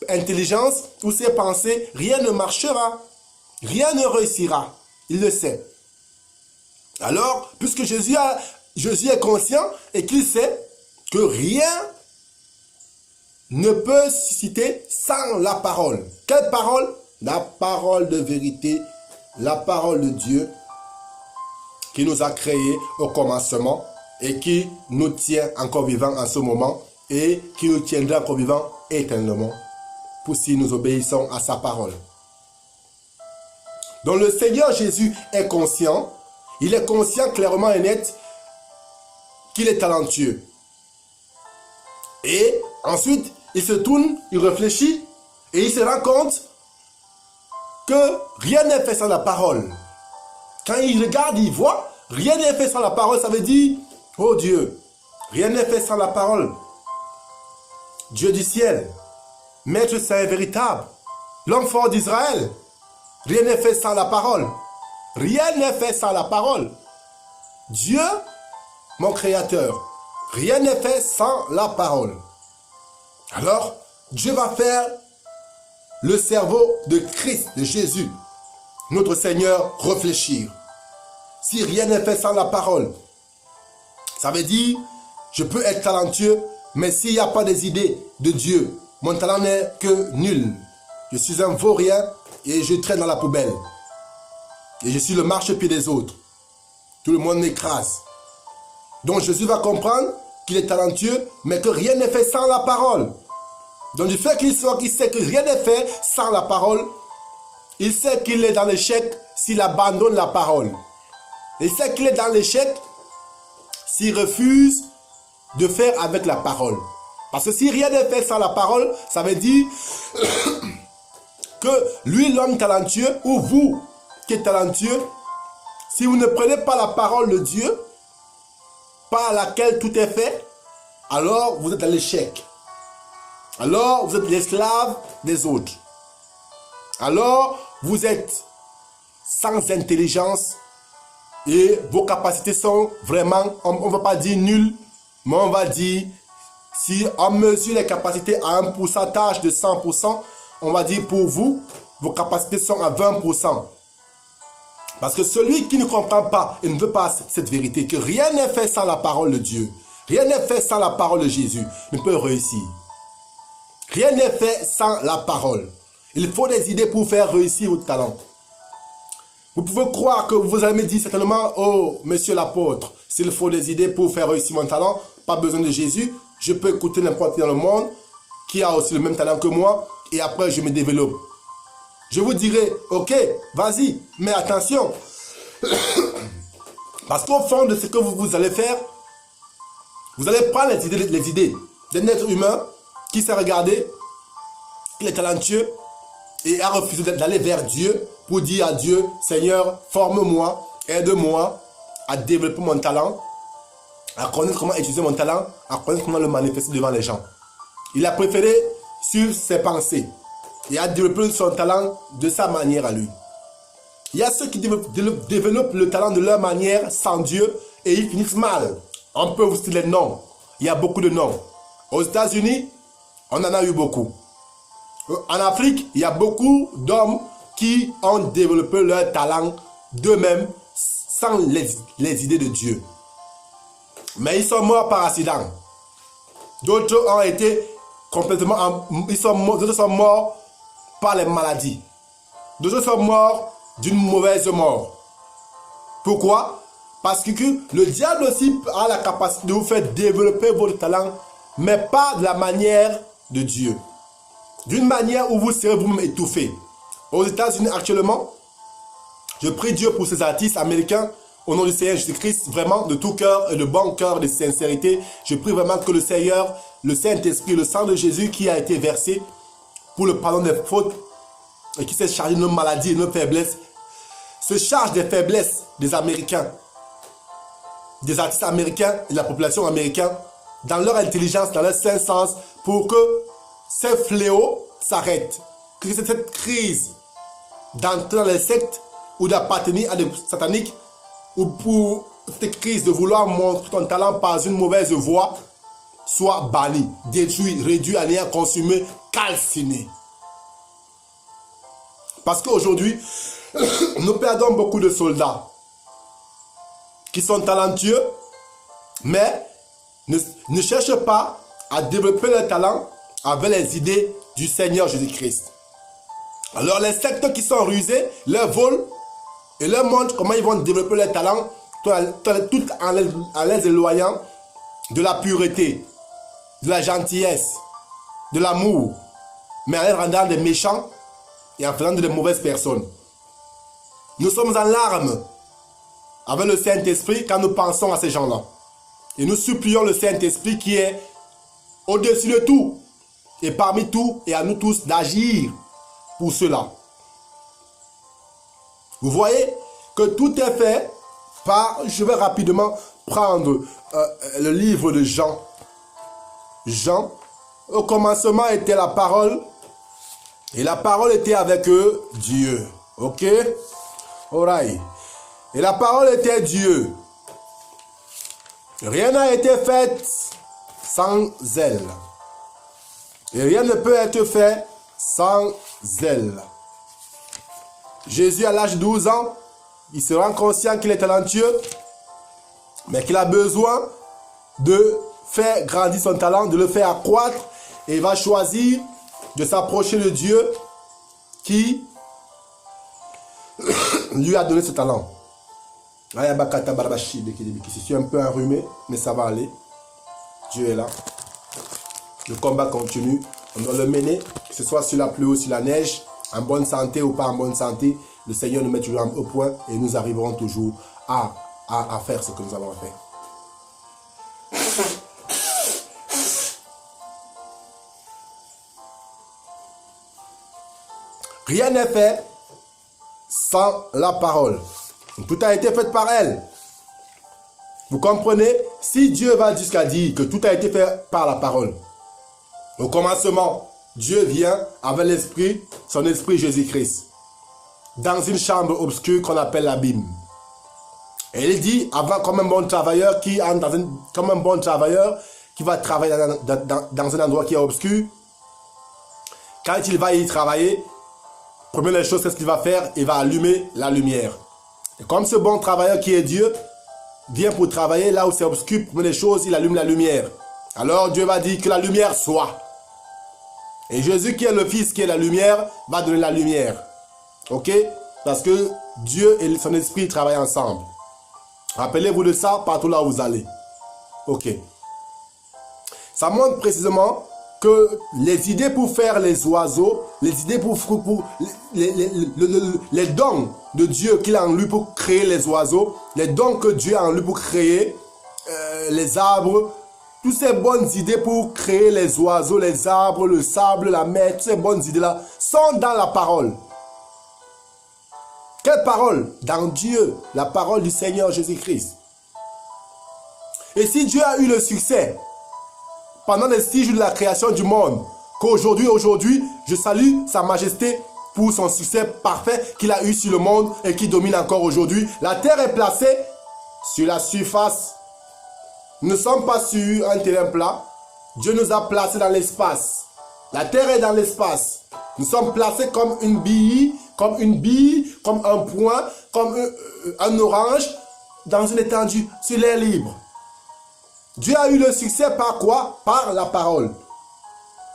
intelligence ou ses pensées, rien ne marchera. Rien ne réussira. Il le sait. Alors, puisque Jésus est conscient et qu'il sait que rien ne peut susciter sans la parole. Quelle parole? La parole de vérité, la parole de Dieu qui nous a créés au commencement et qui nous tient encore vivants en ce moment et qui nous tiendra encore vivants éternellement pour si nous obéissons à sa parole. Donc le Seigneur Jésus est conscient, il est conscient clairement et net qu'il est talentueux. Et ensuite, il se tourne, il réfléchit et il se rend compte que rien n'est fait sans la parole. Quand il regarde, il voit, rien n'est fait sans la parole. Ça veut dire, oh Dieu, rien n'est fait sans la parole. Dieu du ciel, Maître saint et véritable, l'homme fort d'Israël, rien n'est fait sans la parole. Rien n'est fait sans la parole. Dieu, mon créateur, rien n'est fait sans la parole. Alors, Dieu va faire le cerveau de Christ, de Jésus, notre Seigneur, réfléchir. Si rien n'est fait sans la parole, ça veut dire, je peux être talentueux, mais s'il n'y a pas des idées de Dieu, mon talent n'est que nul. Je suis un vaurien et je traîne dans la poubelle. Et je suis le marchepied des autres. Tout le monde m'écrase. Donc Jésus va comprendre qu'il est talentueux, mais que rien n'est fait sans la parole. Donc du fait qu'il sait que rien n'est fait sans la parole, il sait qu'il est dans l'échec s'il abandonne la parole. Il sait qu'il est dans l'échec s'il refuse de faire avec la parole. Parce que si rien n'est fait sans la parole, ça veut dire que lui, l'homme talentueux, ou vous qui êtes talentueux, si vous ne prenez pas la parole de Dieu, par laquelle tout est fait, alors vous êtes dans l'échec. Alors vous êtes l'esclave des autres. Alors vous êtes sans intelligence et vos capacités sont vraiment, on ne va pas dire nulles, mais on va dire, si on mesure les capacités à un pourcentage de 100%, on va dire pour vous, vos capacités sont à 20%. Parce que celui qui ne comprend pas et ne veut pas cette vérité, que rien n'est fait sans la parole de Dieu, rien n'est fait sans la parole de Jésus, ne peut réussir. Rien n'est fait sans la parole. Il faut des idées pour faire réussir votre talent. Vous pouvez croire que vous allez me dire certainement, oh, monsieur l'apôtre, s'il faut des idées pour faire réussir mon talent, pas besoin de Jésus, je peux écouter n'importe qui dans le monde qui a aussi le même talent que moi et après je me développe. Je vous dirai, ok, vas-y, mais attention. Parce qu'au fond de ce que vous allez faire, vous allez prendre les idées d'un être humain qui s'est regardé, qui est talentueux et a refusé d'aller vers Dieu pour dire à Dieu, Seigneur, forme-moi, aide-moi à développer mon talent, à connaître comment utiliser mon talent, à connaître comment le manifester devant les gens. Il a préféré suivre ses pensées et à développer son talent de sa manière à lui. Il y a ceux qui développent le talent de leur manière sans Dieu et ils finissent mal. On peut vous citer les noms. Il y a beaucoup de noms. Aux États-Unis, on en a eu beaucoup. En Afrique, il y a beaucoup d'hommes qui ont développé leur talent d'eux-mêmes sans les idées de Dieu. Mais ils sont morts par accident. D'autres ont été complètement... D'autres sont morts par les maladies. D'autres sont morts d'une mauvaise mort. Pourquoi? Parce que le diable aussi a la capacité de vous faire développer votre talent, mais pas de la manière de Dieu. D'une manière où vous serez vous-même étouffé. Aux États-Unis actuellement, je prie Dieu pour ces artistes américains, au nom du Seigneur Jésus-Christ, vraiment de tout cœur et de bon cœur, de sincérité. Je prie vraiment que le Seigneur, le Saint-Esprit, le sang de Jésus qui a été versé pour le pardon des fautes et qui s'est chargé de nos maladies et de nos faiblesses, se charge des faiblesses des Américains, des artistes américains et de la population américaine, dans leur intelligence, dans leur saint sens, pour que ces fléaux s'arrêtent. Que cette crise d'entrer dans les sectes ou d'appartenir à des sataniques ou pour cette crise de vouloir montrer ton talent par une mauvaise voie soit bannie, détruit, réduit à néant, consumé, calciné. Parce qu'aujourd'hui, nous perdons beaucoup de soldats qui sont talentueux, mais ne cherchent pas à développer leur talent avec les idées du Seigneur Jésus-Christ. Alors les sectes qui sont rusés leur volent et leur montrent comment ils vont développer leur talent tout en les éloignant de la pureté, de la gentillesse, de l'amour, mais en les rendant des méchants et en faisant de mauvaises personnes. Nous sommes en larmes avec le Saint-Esprit quand nous pensons à ces gens-là. Et nous supplions le Saint-Esprit qui est au-dessus de tout et parmi tout et à nous tous d'agir pour cela. Vous voyez que tout est fait par... Je vais rapidement prendre le livre de Jean. Jean, au commencement était la parole et la parole était avec eux, Dieu. Ok? Alright. Et la parole était Dieu. Rien n'a été fait sans elle. Et rien ne peut être fait sans elle. Jésus, à l'âge de 12 ans, il se rend conscient qu'il est talentueux, mais qu'il a besoin de faire grandir son talent, de le faire accroître, et il va choisir de s'approcher de Dieu qui lui a donné ce talent. Je suis un peu enrhumé, mais ça va aller. Dieu est là. Le combat continue. On doit le mener, que ce soit sur la pluie ou sur la neige, en bonne santé ou pas en bonne santé. Le Seigneur nous met toujours au point et nous arriverons toujours à faire ce que nous avons à faire. Rien n'est fait sans la parole. Tout a été fait par elle. Vous comprenez? Si Dieu va jusqu'à dire que tout a été fait par la parole, au commencement, Dieu vient avec l'esprit, son esprit Jésus-Christ, dans une chambre obscure qu'on appelle l'abîme. Et il dit, avant comme un bon travailleur qui entre comme un bon travailleur qui va travailler dans un endroit qui est obscur, quand il va y travailler, première des choses, qu'est-ce qu'il va faire? Il va allumer la lumière. Et comme ce bon travailleur qui est Dieu vient pour travailler là où c'est obscur, première des choses, il allume la lumière. Alors Dieu va dire que la lumière soit. Et Jésus qui est le Fils, qui est la lumière, va donner la lumière. Ok? Parce que Dieu et son esprit travaillent ensemble. Rappelez-vous de ça partout là où vous allez. Ok. Ça montre précisément que les idées pour faire les oiseaux, les idées pour les dons de Dieu qu'il a en lui pour créer les oiseaux, les dons que Dieu a en lui pour créer les arbres, toutes ces bonnes idées pour créer les oiseaux, les arbres, le sable, la mer, toutes ces bonnes idées-là sont dans la parole. Quelle parole? Dans Dieu, la parole du Seigneur Jésus-Christ. Et si Dieu a eu le succès pendant les 6 jours de la création du monde, qu'aujourd'hui, je salue sa majesté pour son succès parfait qu'il a eu sur le monde et qui domine encore aujourd'hui. La terre est placée sur la surface. Nous ne sommes pas sur un terrain plat. Dieu nous a placés dans l'espace. La terre est dans l'espace. Nous sommes placés comme une bille, comme un point, comme un orange, dans une étendue, sur l'air libre. Dieu a eu le succès par quoi? Par la parole.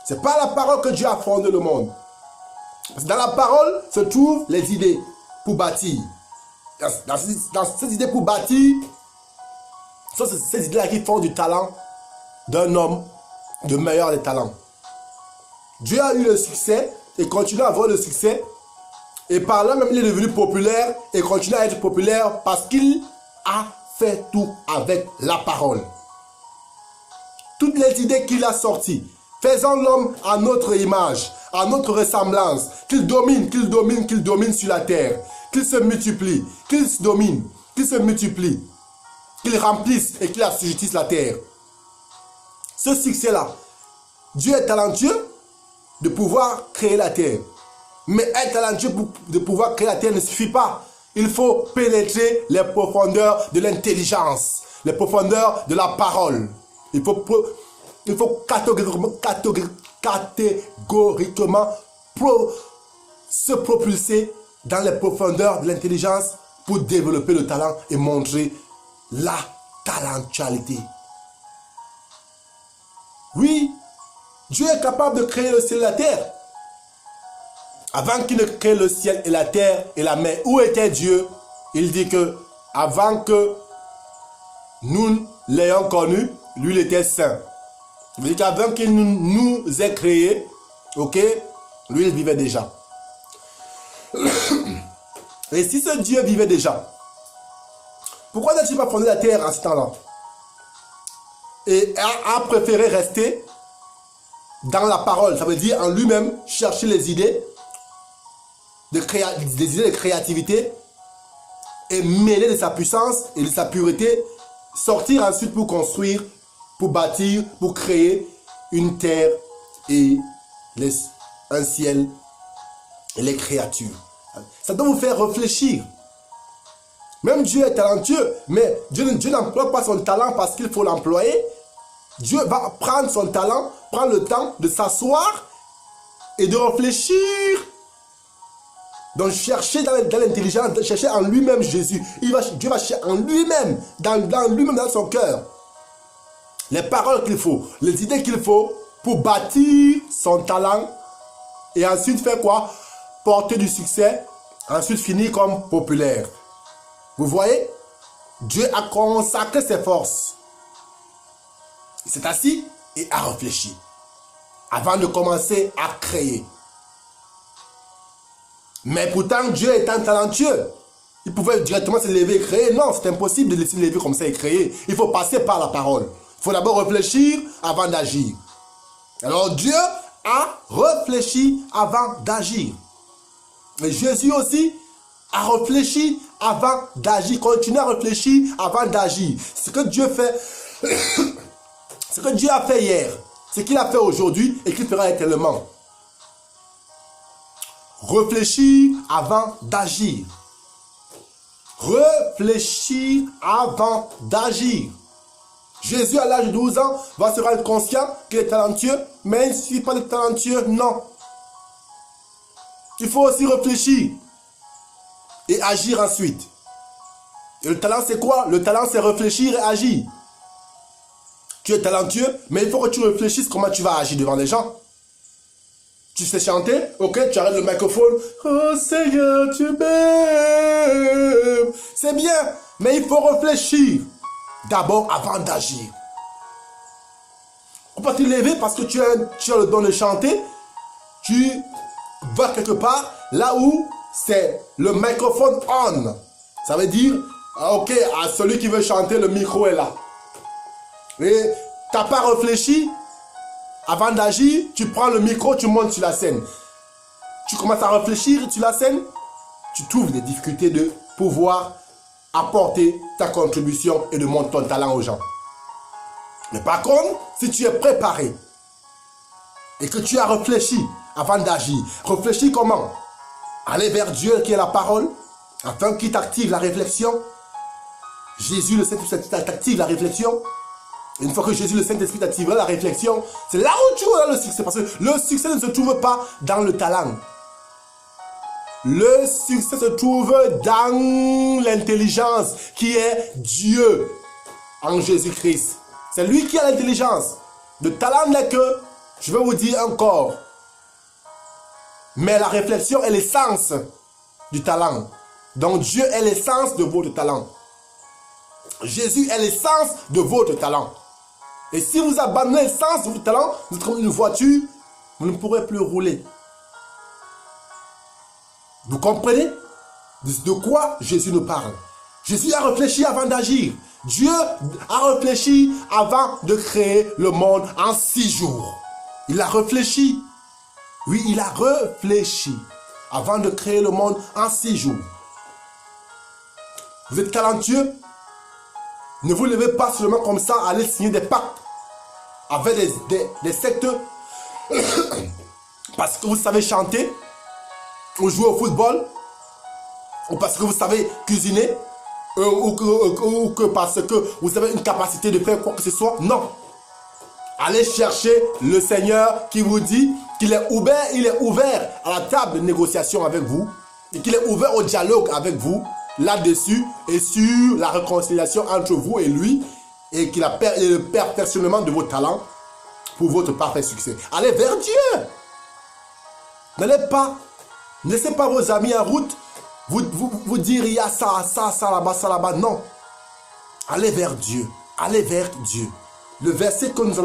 C'est par la parole que Dieu a fondé le monde. Parce que dans la parole se trouvent les idées pour bâtir. Dans ces idées pour bâtir, ce sont ces idées-là qui font du talent d'un homme, de meilleur des talents. Dieu a eu le succès et continue à avoir le succès. Et par là même, il est devenu populaire et continue à être populaire parce qu'il a fait tout avec la parole. Toutes les idées qu'il a sorties, faisant l'homme à notre image, à notre ressemblance, qu'il domine sur la terre, qu'il se multiplie, qu'il se domine, qu'il se multiplie, qu'il remplisse et qu'il assujettisse la terre. Ce succès-là, Dieu est talentueux de pouvoir créer la terre. Mais être talentueux de pouvoir créer la terre ne suffit pas. Il faut pénétrer les profondeurs de l'intelligence, les profondeurs de la parole. Il faut catégoriquement se propulser dans les profondeurs de l'intelligence pour développer le talent et montrer la talentualité. Oui, Dieu est capable de créer le ciel et la terre. Avant qu'il ne crée le ciel et la terre et la mer, où était Dieu? Il dit que avant que nous l'ayons connu, lui il était saint. Il dit qu'avant qu'il nous ait créés, ok, lui il vivait déjà. Et si ce Dieu vivait déjà, pourquoi n'a-t-il pas fondé la terre en ce temps-là? Et a préféré rester dans la parole, ça veut dire en lui-même chercher les idées, des idées de créativité et mêler de sa puissance et de sa pureté, sortir ensuite pour construire, pour bâtir, pour créer une terre et un ciel et les créatures. Ça doit vous faire réfléchir. Même Dieu est talentueux, mais Dieu n'emploie pas son talent parce qu'il faut l'employer. Dieu va prendre son talent, prendre le temps de s'asseoir et de réfléchir. Donc chercher dans l'intelligence, chercher en lui-même Jésus. Dieu va chercher en lui-même, dans lui-même, dans son cœur, les paroles qu'il faut, les idées qu'il faut pour bâtir son talent et ensuite faire quoi? Porter du succès, ensuite finir comme populaire. Vous voyez? Dieu a consacré ses forces. Il s'est assis et a réfléchi avant de commencer à créer. Mais pourtant, Dieu étant talentueux, il pouvait directement se lever et créer. Non, c'est impossible de laisser lever comme ça et créer. Il faut passer par la parole. Il faut d'abord réfléchir avant d'agir. Alors Dieu a réfléchi avant d'agir. Et Jésus aussi a réfléchi avant d'agir. Continue à réfléchir avant d'agir. Ce que Dieu fait, ce que Dieu a fait hier, ce qu'il a fait aujourd'hui et qu'il fera éternellement. Réfléchir avant d'agir. Réfléchir avant d'agir. Jésus, à l'âge de 12 ans, va se rendre conscient qu'il est talentueux, mais il ne suffit pas d'être talentueux, non. Il faut aussi réfléchir et agir ensuite. Et le talent, c'est quoi? Le talent, c'est réfléchir et agir. Tu es talentueux, mais il faut que tu réfléchisses comment tu vas agir devant les gens. Tu sais chanter, ok, tu arrêtes le microphone. Oh Seigneur, tu m'aimes. C'est bien, mais il faut réfléchir d'abord avant d'agir. On peut te lever parce que tu as le don de chanter. Tu vas quelque part là où c'est le microphone on. Ça veut dire, ok, à celui qui veut chanter, le micro est là. Et tu n'as pas réfléchi. Avant d'agir, tu prends le micro, tu montes sur la scène. Tu commences à réfléchir sur la scène. Tu trouves des difficultés de pouvoir apporter ta contribution et de montrer ton talent aux gens. Mais par contre, si tu es préparé et que tu as réfléchi avant d'agir, réfléchis comment? Aller vers Dieu qui est la parole, afin qu'il t'active la réflexion. Jésus le Saint-Esprit t'active la réflexion. Une fois que Jésus, le Saint-Esprit, t'activera la réflexion, c'est là où tu auras le succès. Parce que le succès ne se trouve pas dans le talent. Le succès se trouve dans l'intelligence qui est Dieu en Jésus-Christ. C'est lui qui a l'intelligence. Le talent n'est que, je vais vous dire encore, mais la réflexion est l'essence du talent. Donc Dieu est l'essence de votre talent. Jésus est l'essence de votre talent. Et si vous abandonnez l'essence de votre talent, vous êtes comme une voiture, vous ne pourrez plus rouler. Vous comprenez de quoi Jésus nous parle? Jésus a réfléchi avant d'agir. Dieu a réfléchi avant de créer le monde en 6 jours. Il a réfléchi. Oui, il a réfléchi avant de créer le monde en 6 jours. Vous êtes talentueux? Ne vous levez pas seulement comme ça à aller signer des pactes avec des sectes parce que vous savez chanter ou jouer au football ou parce que vous savez cuisiner, ou que parce que vous avez une capacité de faire quoi que ce soit. Non. Allez chercher le Seigneur qui vous dit qu'il est ouvert à la table de négociation avec vous et qu'il est ouvert au dialogue avec vous là-dessus et sur la réconciliation entre vous et lui et qu'il a le perfectionnement de vos talents pour votre parfait succès. Allez vers Dieu. N'allez pas, ne laissez pas vos amis en route vous dire il y a ça là-bas. Non. Allez vers Dieu. Allez vers Dieu. Le verset que nous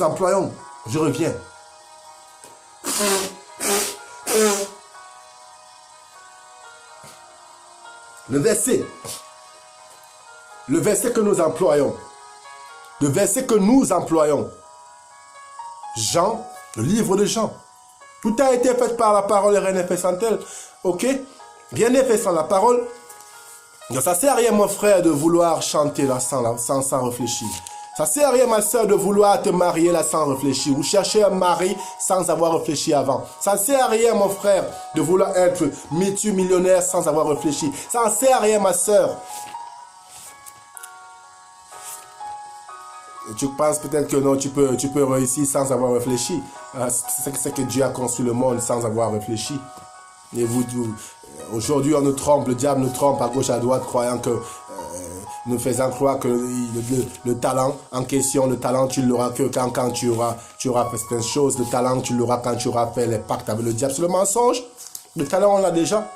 employons. Je reviens. Le verset que nous employons. Le verset que nous employons. Jean, le livre de Jean. Tout a été fait par la parole et rien n'est fait sans elle. Ok? Rien n'est fait sans la parole. Donc ça ne sert à rien, mon frère, de vouloir chanter là sans réfléchir. Ça ne sert à rien, ma soeur, de vouloir te marier là sans réfléchir. Ou chercher un mari sans avoir réfléchi avant. Ça ne sert à rien, mon frère, de vouloir être multimillionnaire sans avoir réfléchi. Ça ne sert à rien, ma soeur. Tu penses peut-être que non, tu peux réussir sans avoir réfléchi. C'est que Dieu a construit le monde sans avoir réfléchi. Et aujourd'hui, on nous trompe, le diable nous trompe à gauche, à droite, croyant que nous faisant croire que le talent en question, le talent, tu l'auras que quand tu auras fait certaines choses. Le talent, tu l'auras quand tu auras fait les pactes avec le diable. C'est le mensonge. Le talent, on l'a déjà.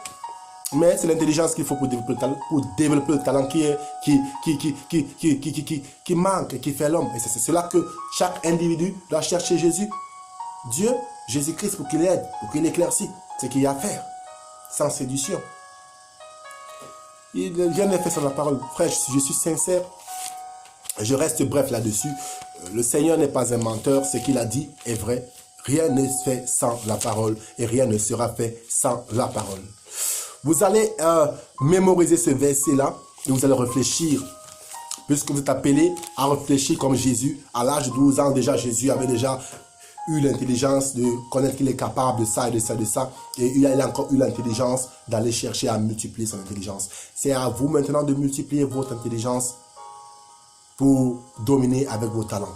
Mais c'est l'intelligence qu'il faut pour développer le talent qui manque et qui fait l'homme. Et c'est cela que chaque individu doit chercher Jésus. Dieu, Jésus-Christ, pour qu'il aide, pour qu'il éclaircisse ce qu'il y a à faire, sans séduction. Il vient de faire sur la parole. Frère, je suis sincère. Je reste bref là-dessus. Le Seigneur n'est pas un menteur. Ce qu'il a dit est vrai. Rien n'est fait sans la parole et rien ne sera fait sans la parole. Vous allez mémoriser ce verset-là et vous allez réfléchir. Puisque vous êtes appelé à réfléchir comme Jésus. À l'âge de 12 ans, déjà, Jésus avait déjà eu l'intelligence de connaître qu'il est capable de ça et de ça, de ça. Et il a encore eu l'intelligence d'aller chercher à multiplier son intelligence. C'est à vous maintenant de multiplier votre intelligence pour dominer avec vos talents.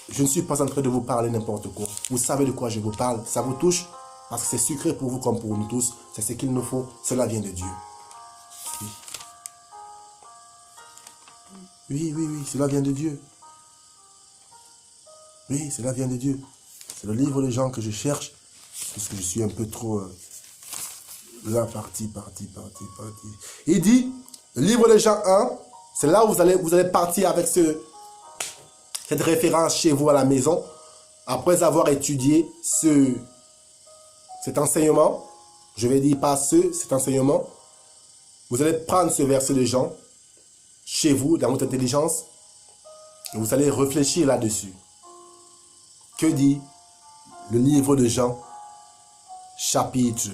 Je ne suis pas en train de vous parler n'importe quoi. Vous savez de quoi je vous parle. Ça vous touche? Parce que c'est sucré pour vous comme pour nous tous. C'est ce qu'il nous faut. Cela vient de Dieu. Oui, cela vient de Dieu. Oui, cela vient de Dieu. C'est le livre de Jean que je cherche. Parce que je suis un peu trop... là, parti. Il dit, le livre de Jean 1, c'est là où vous allez partir avec cette référence chez vous à la maison. Après avoir étudié cet enseignement, je vais dire pas cet enseignement, vous allez prendre ce verset de Jean chez vous, dans votre intelligence, et vous allez réfléchir là-dessus. Que dit le livre de Jean, chapitre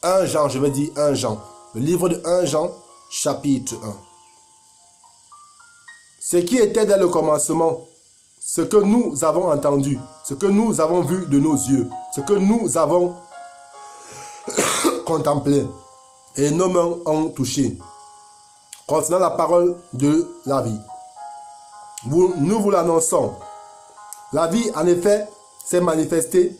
1 Jean, je vais dire 1 Jean. Le livre de 1 Jean, chapitre 1. Ce qui était dès le commencement, ce que nous avons entendu, ce que nous avons vu de nos yeux, ce que nous avons contemplé et nos mains ont touché, concernant la parole de la vie. Nous vous l'annonçons. La vie, en effet, s'est manifestée.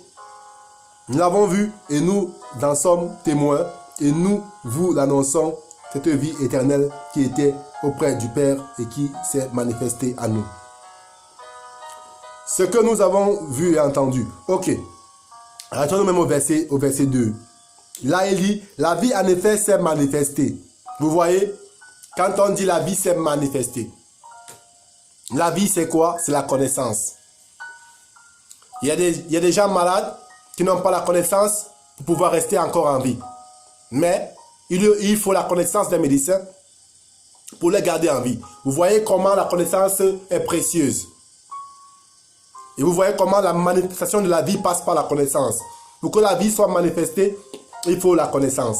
Nous l'avons vue et nous en sommes témoins. Et nous vous l'annonçons, cette vie éternelle qui était auprès du Père et qui s'est manifestée à nous. Ce que nous avons vu et entendu. Ok. Retournons même au verset 2. Là, il dit, la vie en effet s'est manifestée. Vous voyez, quand on dit la vie s'est manifestée, la vie c'est quoi? C'est la connaissance. Il y a des gens malades qui n'ont pas la connaissance pour pouvoir rester encore en vie. Mais il faut la connaissance des médecins pour les garder en vie. Vous voyez comment la connaissance est précieuse. Et vous voyez comment la manifestation de la vie passe par la connaissance. Pour que la vie soit manifestée, il faut la connaissance.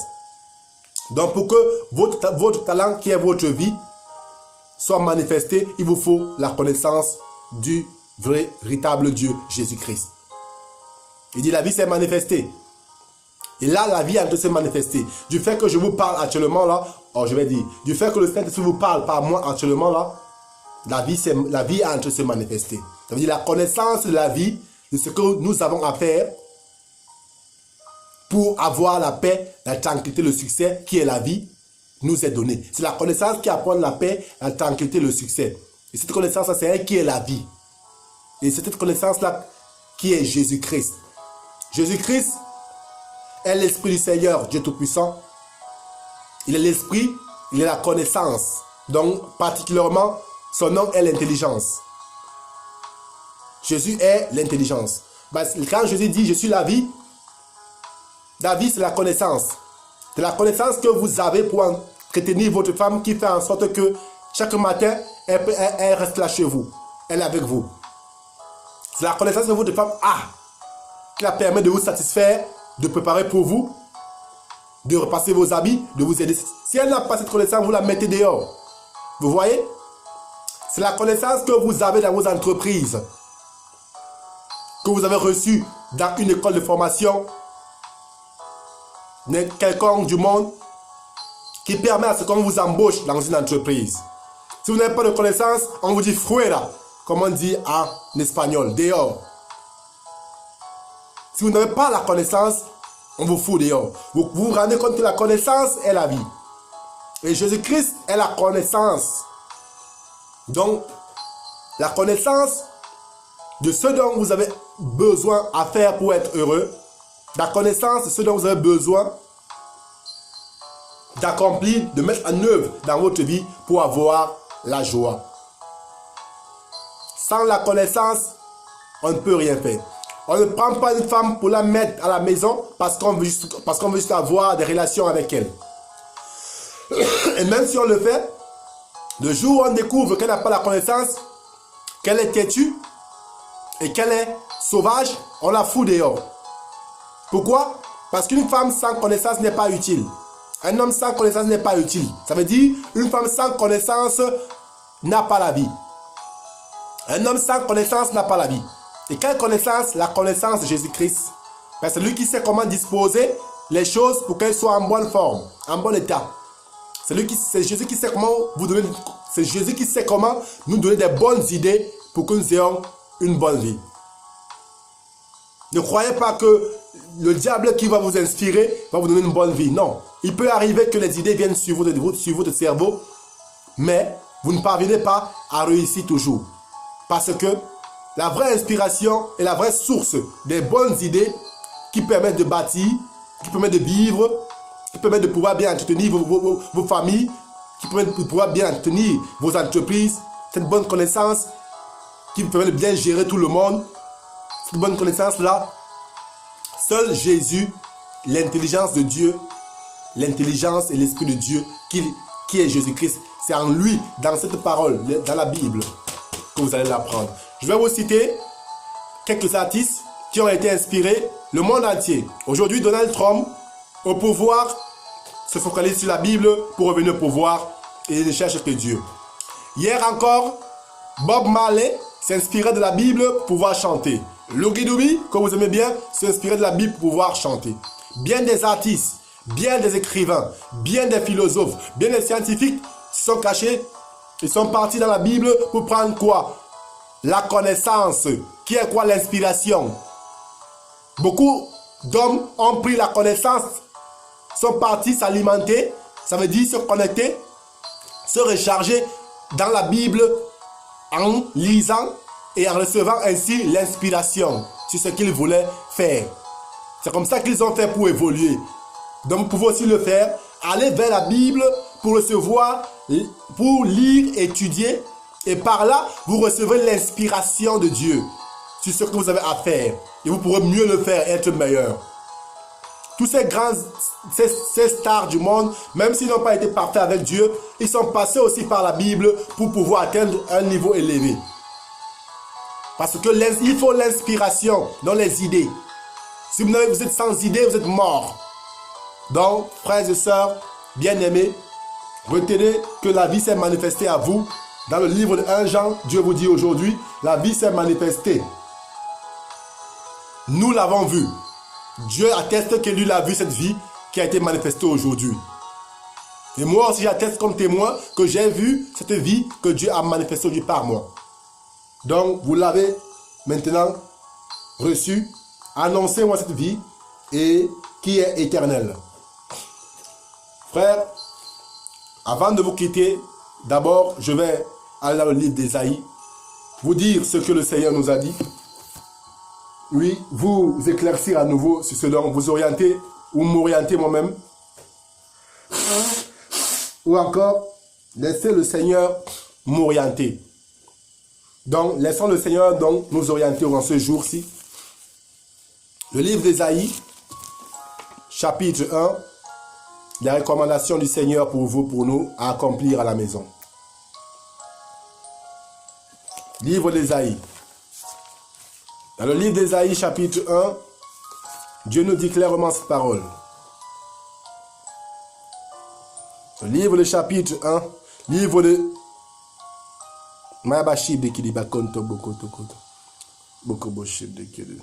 Donc pour que votre talent qui est votre vie soit manifesté, il vous faut la connaissance du véritable Dieu, Jésus-Christ. Il dit la vie s'est manifestée. Et là, la vie est en train de se manifester. Du fait que je vous parle actuellement là, je vais dire, du fait que le Saint-Esprit vous parle par moi actuellement là, la vie est en train de se manifester. Ça veut dire la connaissance de la vie, de ce que nous avons à faire pour avoir la paix, la tranquillité, le succès, qui est la vie, nous est donnée. C'est la connaissance qui apporte la paix, la tranquillité, le succès. Et cette connaissance-là, c'est elle qui est la vie. Et c'est cette connaissance-là qui est Jésus-Christ. Jésus-Christ est l'Esprit du Seigneur, Dieu Tout-Puissant. Il est l'Esprit, il est la connaissance. Donc, particulièrement, son nom est l'intelligence. Jésus est l'intelligence. Quand Jésus dit « Je suis la vie », la vie, c'est la connaissance. C'est la connaissance que vous avez pour entretenir votre femme qui fait en sorte que chaque matin, elle reste là chez vous. Elle est avec vous. C'est la connaissance que votre femme a qui la permet de vous satisfaire, de préparer pour vous, de repasser vos habits, de vous aider. Si elle n'a pas cette connaissance, vous la mettez dehors. Vous voyez? C'est la connaissance que vous avez dans vos entreprises, que vous avez reçue dans une école de formation, quelconque du monde, qui permet à ce qu'on vous embauche dans une entreprise. Si vous n'avez pas de connaissance, on vous dit fuera, comme on dit en espagnol, dehors. Si vous n'avez pas la connaissance, on vous fout dehors. Vous vous rendez compte que la connaissance est la vie. Et Jésus-Christ est la connaissance. Donc, la connaissance de ce dont vous avez besoin à faire pour être heureux, la connaissance de ce dont vous avez besoin d'accomplir, de mettre en œuvre dans votre vie pour avoir la joie. Sans la connaissance, on ne peut rien faire. On ne prend pas une femme pour la mettre à la maison parce qu'on veut juste avoir des relations avec elle. Et même si on le fait, le jour où on découvre qu'elle n'a pas la connaissance, qu'elle est têtue et qu'elle est sauvage, on la fout dehors. Pourquoi? Parce qu'une femme sans connaissance n'est pas utile. Un homme sans connaissance n'est pas utile. Ça veut dire, une femme sans connaissance n'a pas la vie. Un homme sans connaissance n'a pas la vie. Et quelle connaissance? La connaissance de Jésus-Christ. C'est lui qui sait comment disposer les choses pour qu'elles soient en bonne forme, en bon état. C'est Jésus qui sait comment vous donner, c'est Jésus qui sait comment nous donner des bonnes idées pour que nous ayons une bonne vie. Ne croyez pas que le diable qui va vous inspirer va vous donner une bonne vie. Non. Il peut arriver que les idées viennent sur votre cerveau, mais vous ne parvenez pas à réussir toujours. Parce que la vraie inspiration est la vraie source des bonnes idées qui permettent de bâtir, qui permettent de vivre, qui permettent de pouvoir bien entretenir vos familles, qui permettent de pouvoir bien entretenir vos entreprises. Cette bonne connaissance qui permet de bien gérer tout le monde. Cette bonne connaissance-là, seul Jésus, l'intelligence de Dieu, l'intelligence et l'Esprit de Dieu, qui est Jésus-Christ, c'est en lui, dans cette parole, dans la Bible, que vous allez l'apprendre. Je vais vous citer quelques artistes qui ont été inspirés le monde entier. Aujourd'hui, Donald Trump, au pouvoir, se focalise sur la Bible pour revenir au pouvoir et il ne cherche que Dieu. Hier encore, Bob Marley s'inspirait de la Bible pour pouvoir chanter. Lucky Dube, que vous aimez bien, s'inspirait de la Bible pour pouvoir chanter. Bien des artistes, bien des écrivains, bien des philosophes, bien des scientifiques se sont cachés. Ils sont partis dans la Bible pour prendre quoi? La connaissance. Qui est quoi? L'inspiration. Beaucoup d'hommes ont pris la connaissance, sont partis s'alimenter, ça veut dire se connecter, se recharger dans la Bible en lisant et en recevant ainsi l'inspiration sur ce qu'ils voulaient faire. C'est comme ça qu'ils ont fait pour évoluer. Donc vous pouvez aussi le faire. Allez vers la Bible pour recevoir, pour lire, étudier. Et par là, vous recevrez l'inspiration de Dieu sur ce que vous avez à faire. Et vous pourrez mieux le faire et être meilleur. Tous ces stars du monde, même s'ils n'ont pas été parfaits avec Dieu, ils sont passés aussi par la Bible pour pouvoir atteindre un niveau élevé. Parce qu'il faut l'inspiration dans les idées. Si vous êtes sans idées, vous êtes mort. Donc, frères et sœurs, bien-aimés, retenez que la vie s'est manifestée à vous. Dans le livre de 1 Jean, Dieu vous dit aujourd'hui, la vie s'est manifestée. Nous l'avons vu. Dieu atteste que lui a vu cette vie qui a été manifestée aujourd'hui. Et moi aussi j'atteste comme témoin que j'ai vu cette vie que Dieu a manifestée aujourd'hui par moi. Donc vous l'avez maintenant reçue. Annoncez-moi cette vie et qui est éternelle. Frère, avant de vous quitter, d'abord je vais aller dans le livre d'Ésaïe, vous dire ce que le Seigneur nous a dit. Oui, vous éclaircir à nouveau sur ce dont vous orienter ou m'orienter moi-même. Ou encore, laissez le Seigneur m'orienter. Donc, laissons le Seigneur donc nous orienter en ce jour-ci. Le livre d'Ésaïe, chapitre 1, les recommandations du Seigneur pour vous, pour nous, à accomplir à la maison. Livre d'Ésaïe. Dans le livre d'Ésaïe, chapitre 1, Dieu nous dit clairement cette parole. Le livre de chapitre 1, livre de Mabashib de Kilibakonto Bokoto Koto. Bokoboshib de Kili.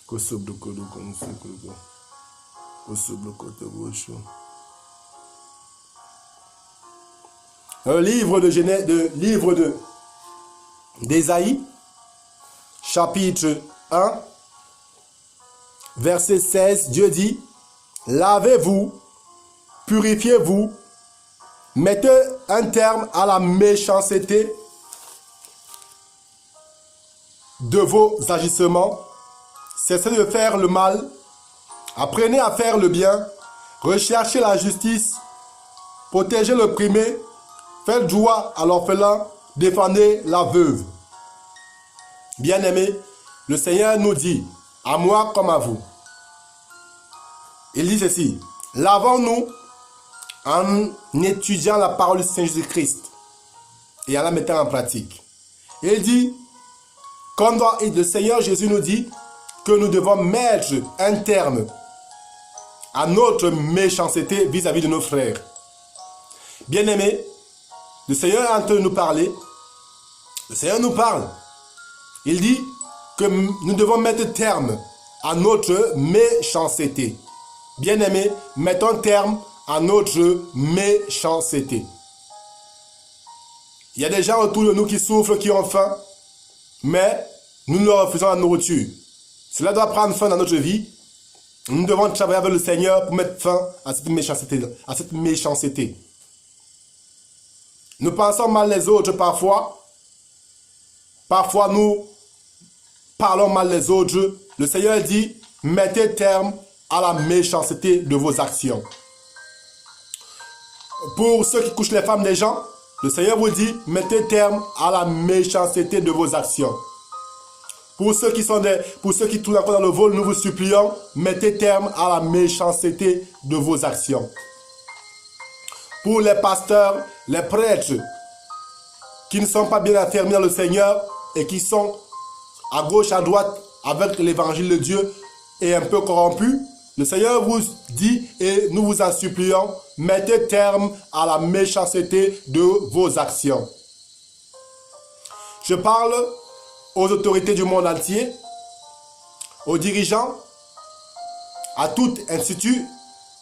Kosob de Kodo Konsuko. Kosob de Koto Bosho. Le livre de Genèse, d'Ésaïe, chapitre 1, verset 16, Dieu dit, lavez-vous, purifiez-vous, mettez un terme à la méchanceté de vos agissements, cessez de faire le mal, apprenez à faire le bien, recherchez la justice, protégez l'opprimé, faites joie à l'orphelin, défendez la veuve. Bien-aimés, le Seigneur nous dit, à moi comme à vous. Il dit ceci, lavons-nous en étudiant la parole du Seigneur Jésus-Christ et en la mettant en pratique. Il dit, le Seigneur Jésus nous dit que nous devons mettre un terme à notre méchanceté vis-à-vis de nos frères. Bien-aimés, le Seigneur est en train de nous parler. Le Seigneur nous parle. Il dit que nous devons mettre terme à notre méchanceté. Bien-aimés, mettons terme à notre méchanceté. Il y a des gens autour de nous qui souffrent, qui ont faim, mais nous leur refusons la nourriture. Cela doit prendre fin dans notre vie. Nous devons travailler avec le Seigneur pour mettre fin à cette méchanceté. Nous pensons mal les autres parfois. Parfois nous parlons mal les autres. Le Seigneur dit, mettez terme à la méchanceté de vos actions. Pour ceux qui couchent les femmes des gens, le Seigneur vous dit, mettez terme à la méchanceté de vos actions. Pour ceux qui tournent encore dans le vol, nous vous supplions, mettez terme à la méchanceté de vos actions. Pour les pasteurs, les prêtres, qui ne sont pas bien affermis dans le Seigneur et qui sont à gauche, à droite avec l'évangile de Dieu et un peu corrompus, le Seigneur vous dit et nous vous en supplions, mettez terme à la méchanceté de vos actions. Je parle aux autorités du monde entier, aux dirigeants, à tout institut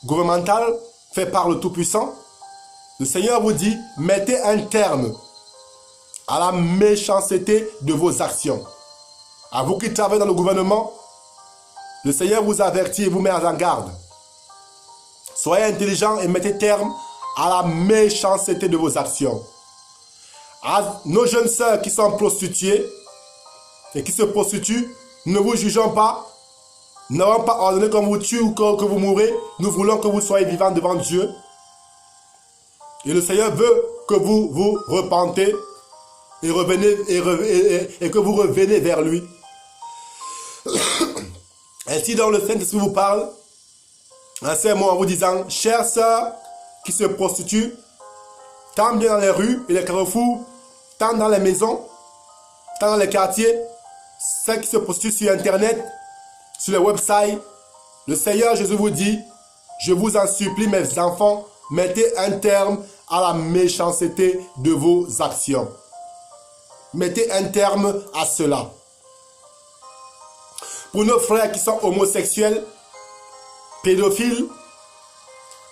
gouvernemental fait par le Tout-Puissant. Le Seigneur vous dit, mettez un terme à la méchanceté de vos actions. À vous qui travaillez dans le gouvernement, le Seigneur vous avertit et vous met en garde. Soyez intelligents et mettez terme à la méchanceté de vos actions. À nos jeunes sœurs qui sont prostituées et qui se prostituent, ne vous jugeons pas. Nous n'avons pas ordonné qu'on vous tue ou que vous mourrez. Nous voulons que vous soyez vivants devant Dieu. Et le Seigneur veut que vous vous repentez et que vous revenez vers lui. Ainsi, dans le Saint-Esprit vous parle, en ces mots en vous disant, chères sœurs qui se prostituent, tant bien dans les rues et les carrefours, tant dans les maisons, tant dans les quartiers, celles qui se prostituent sur Internet, sur les websites, le Seigneur Jésus vous dit, je vous en supplie mes enfants, mettez un terme à la méchanceté de vos actions. Mettez un terme à cela. pour nos frères qui sont homosexuels, pédophiles,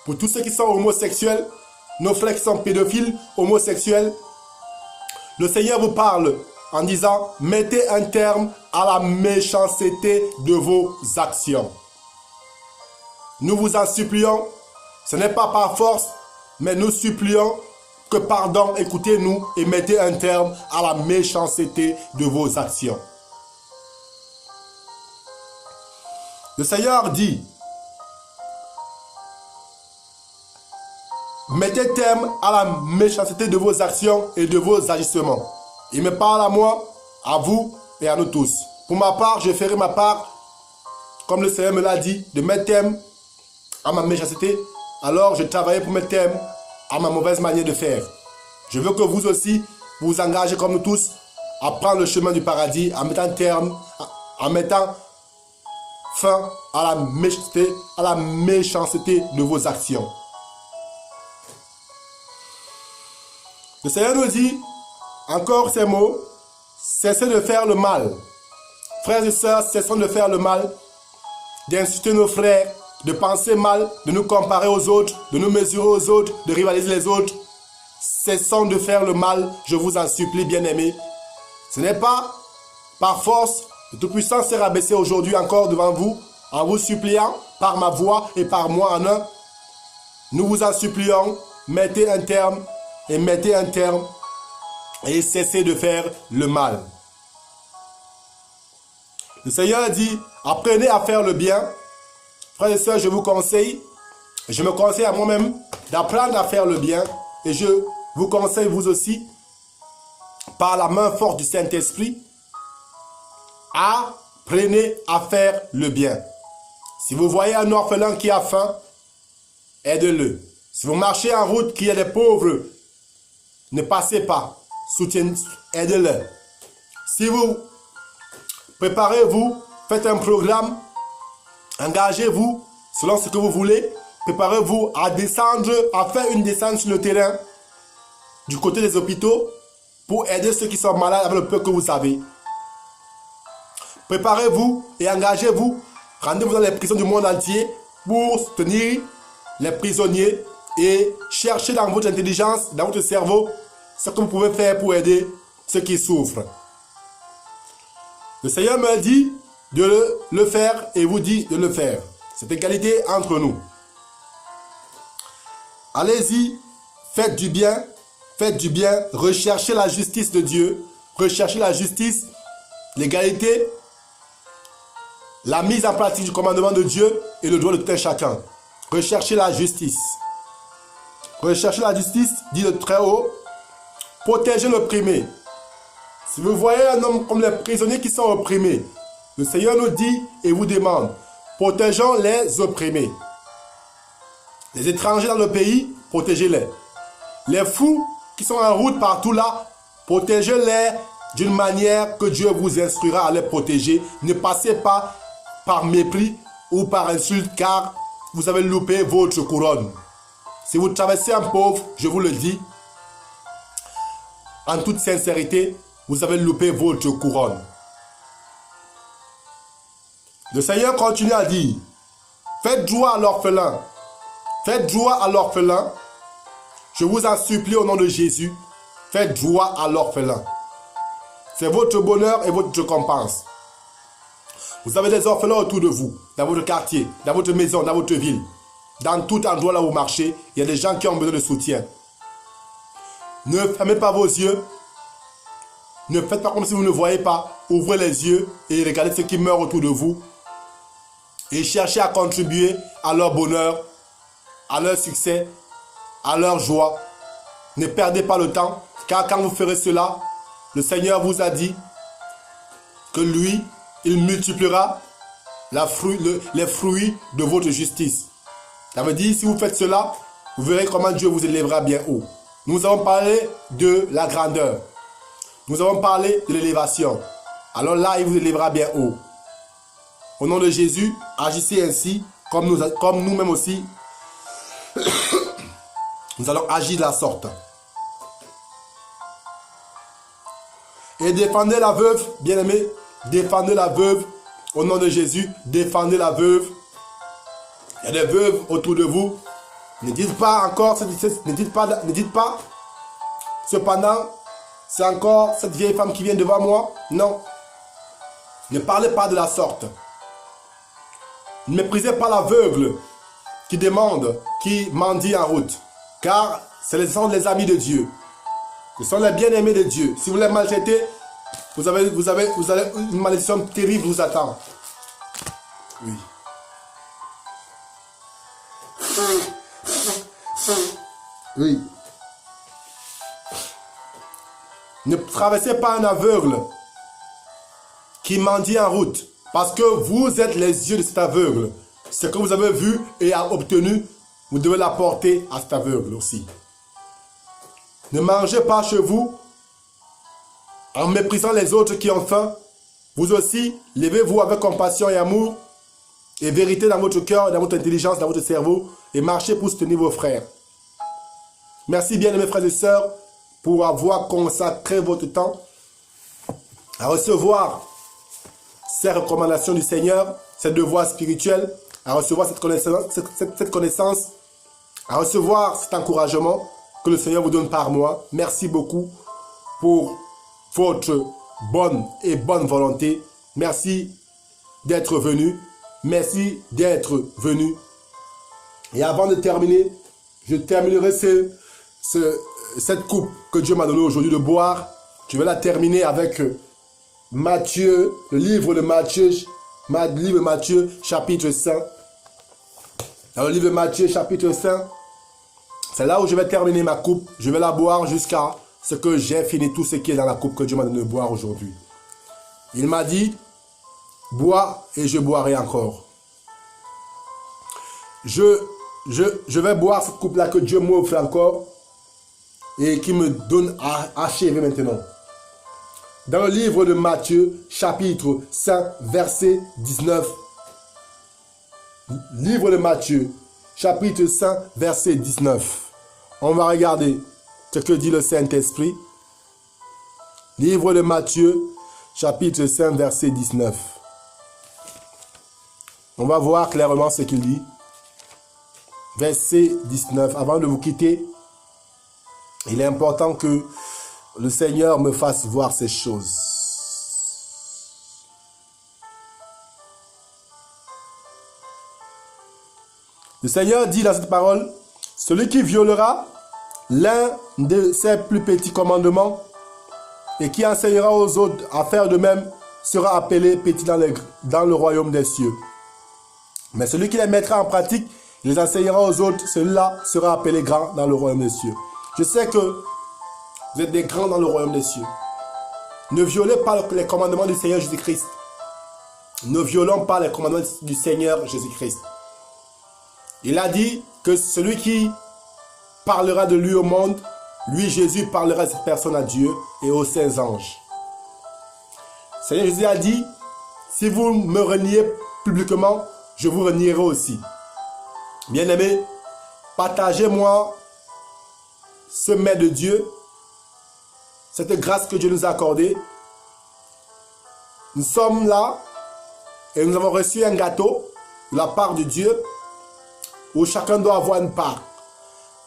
pour tous ceux qui sont homosexuels, nos frères qui sont pédophiles, homosexuels, le Seigneur vous parle en disant, mettez un terme à la méchanceté de vos actions. Nous vous en supplions, ce n'est pas par force, mais nous supplions que pardon, écoutez-nous et mettez un terme à la méchanceté de vos actions. Le Seigneur dit, mettez terme à la méchanceté de vos actions et de vos agissements. Il me parle à moi, à vous et à nous tous. Pour ma part, je ferai ma part, comme le Seigneur me l'a dit, de mettre terme à ma méchanceté. Alors, je travaillerai pour mettre terme à ma mauvaise manière de faire. Je veux que vous aussi, vous engagez comme nous tous à prendre le chemin du paradis, en mettant terme, en mettant fin à la méchanceté de vos actions. Le Seigneur nous dit, encore ces mots, cessez de faire le mal. Frères et sœurs, cessons de faire le mal, d'insulter nos frères, de penser mal, de nous comparer aux autres, de nous mesurer aux autres, de rivaliser les autres. Cessons de faire le mal, je vous en supplie, bien-aimés. Ce n'est pas par force, le Tout-Puissant s'est rabaissé aujourd'hui encore devant vous, en vous suppliant, par ma voix et par moi en un. Nous vous en supplions, mettez un terme et cessez de faire le mal. Le Seigneur dit, apprenez à faire le bien. Frères et sœurs, je vous conseille, je me conseille à moi-même d'apprendre à faire le bien. Et je vous conseille vous aussi, par la main forte du Saint-Esprit, apprenez à faire le bien. Si vous voyez un orphelin qui a faim, aidez-le. Si vous marchez en route, qu'il y a des pauvres, ne passez pas, soutiennez, aidez-le. Si vous préparez-vous, faites un programme, engagez-vous selon ce que vous voulez, préparez-vous à descendre, à faire une descente sur le terrain du côté des hôpitaux pour aider ceux qui sont malades avec le peu que vous avez. Préparez-vous et engagez-vous, rendez-vous dans les prisons du monde entier pour soutenir les prisonniers et cherchez dans votre intelligence, dans votre cerveau, ce que vous pouvez faire pour aider ceux qui souffrent. Le Seigneur me dit de le faire et vous dit de le faire. C'est égalité entre nous. Allez-y, faites du bien, recherchez la justice de Dieu, recherchez la justice, l'égalité, la mise en pratique du commandement de Dieu et le droit de tout un chacun. Recherchez la justice. Recherchez la justice, dit le Très-Haut, protégez l'opprimé. Si vous voyez un homme comme les prisonniers qui sont opprimés, le Seigneur nous dit et vous demande, protégeons les opprimés. Les étrangers dans le pays, protégez-les. Les fous qui sont en route partout là, protégez-les d'une manière que Dieu vous instruira à les protéger. Ne passez pas par mépris ou par insulte car vous avez loupé votre couronne. Si vous traversez un pauvre, je vous le dis, en toute sincérité, vous avez loupé votre couronne. Le Seigneur continue à dire, faites joie à l'orphelin. Faites joie à l'orphelin. Je vous en supplie au nom de Jésus. Faites joie à l'orphelin. C'est votre bonheur et votre récompense. Vous avez des orphelins autour de vous, dans votre quartier, dans votre maison, dans votre ville. Dans tout endroit là où vous marchez, il y a des gens qui ont besoin de soutien. Ne fermez pas vos yeux. Ne faites pas comme si vous ne voyez pas. Ouvrez les yeux et regardez ceux qui meurent autour de vous. Et cherchez à contribuer à leur bonheur, à leur succès, à leur joie. Ne perdez pas le temps, car quand vous ferez cela, le Seigneur vous a dit que lui, il multipliera les fruits de votre justice. Ça veut dire, si vous faites cela, vous verrez comment Dieu vous élèvera bien haut. Nous avons parlé de la grandeur. Nous avons parlé de l'élévation. Alors là, il vous élèvera bien haut. Au nom de Jésus, agissez ainsi, comme nous-mêmes aussi. Nous allons agir de la sorte. Et défendez la veuve, bien-aimés. Défendez la veuve Au nom de Jésus, défendez la veuve. Il y a des veuves autour de vous. Ne dites pas encore, ne dites pas. Cependant, c'est encore cette vieille femme qui vient devant moi. Non. Ne parlez pas de la sorte. Ne méprisez pas l'aveugle qui demande, qui mendie en route. Car ce sont les amis de Dieu. Ce sont les bien-aimés de Dieu. Si vous les maltraitez, vous avez une malédiction terrible vous attend. Oui. Oui. Ne traversez pas un aveugle qui mendie en route. Parce que vous êtes les yeux de cet aveugle. Ce que vous avez vu et obtenu, vous devez l'apporter à cet aveugle aussi. Ne mangez pas chez vous en méprisant les autres qui ont faim. Vous aussi, levez-vous avec compassion et amour et vérité dans votre cœur, dans votre intelligence, dans votre cerveau et marchez pour soutenir vos frères. Merci bien, mes frères et sœurs, pour avoir consacré votre temps à recevoir ces recommandations du Seigneur, ces devoirs spirituels, à recevoir cette connaissance, à recevoir cet encouragement que le Seigneur vous donne par moi. Merci beaucoup pour votre bonne volonté. Merci d'être venu. Merci d'être venu. Et avant de terminer, je terminerai cette coupe que Dieu m'a donnée aujourd'hui de boire. Je vais la terminer avec Matthieu, le livre de Matthieu, chapitre 5. Dans le livre de Matthieu, chapitre 5, c'est là où je vais terminer ma coupe. Je vais la boire jusqu'à ce que j'ai fini tout ce qui est dans la coupe que Dieu m'a donné de boire aujourd'hui. Il m'a dit, bois et je boirai encore. Je vais boire cette coupe-là que Dieu m'offre encore et qui me donne à achever maintenant. Dans le livre de Matthieu, chapitre 5, verset 19. Livre de Matthieu, chapitre 5, verset 19. On va regarder ce que dit le Saint-Esprit. Livre de Matthieu, chapitre 5, verset 19. On va voir clairement ce qu'il dit. Verset 19. Avant de vous quitter, il est important que le Seigneur me fasse voir ces choses. Le Seigneur dit dans cette parole, celui qui violera l'un de ses plus petits commandements et qui enseignera aux autres à faire de même sera appelé petit dans le royaume des cieux. Mais celui qui les mettra en pratique, les enseignera aux autres, celui-là sera appelé grand dans le royaume des cieux. Je sais que vous êtes des grands dans le royaume des cieux. Ne violez pas les commandements du Seigneur Jésus-Christ. Ne violons pas les commandements du Seigneur Jésus-Christ. Il a dit que celui qui parlera de lui au monde, lui Jésus parlera de cette personne à Dieu et aux saints anges. Le Seigneur Jésus a dit, si vous me reniez publiquement, je vous renierai aussi. Bien-aimés, partagez-moi ce mets de Dieu, cette grâce que Dieu nous a accordée. Nous sommes là et nous avons reçu un gâteau de la part de Dieu où chacun doit avoir une part.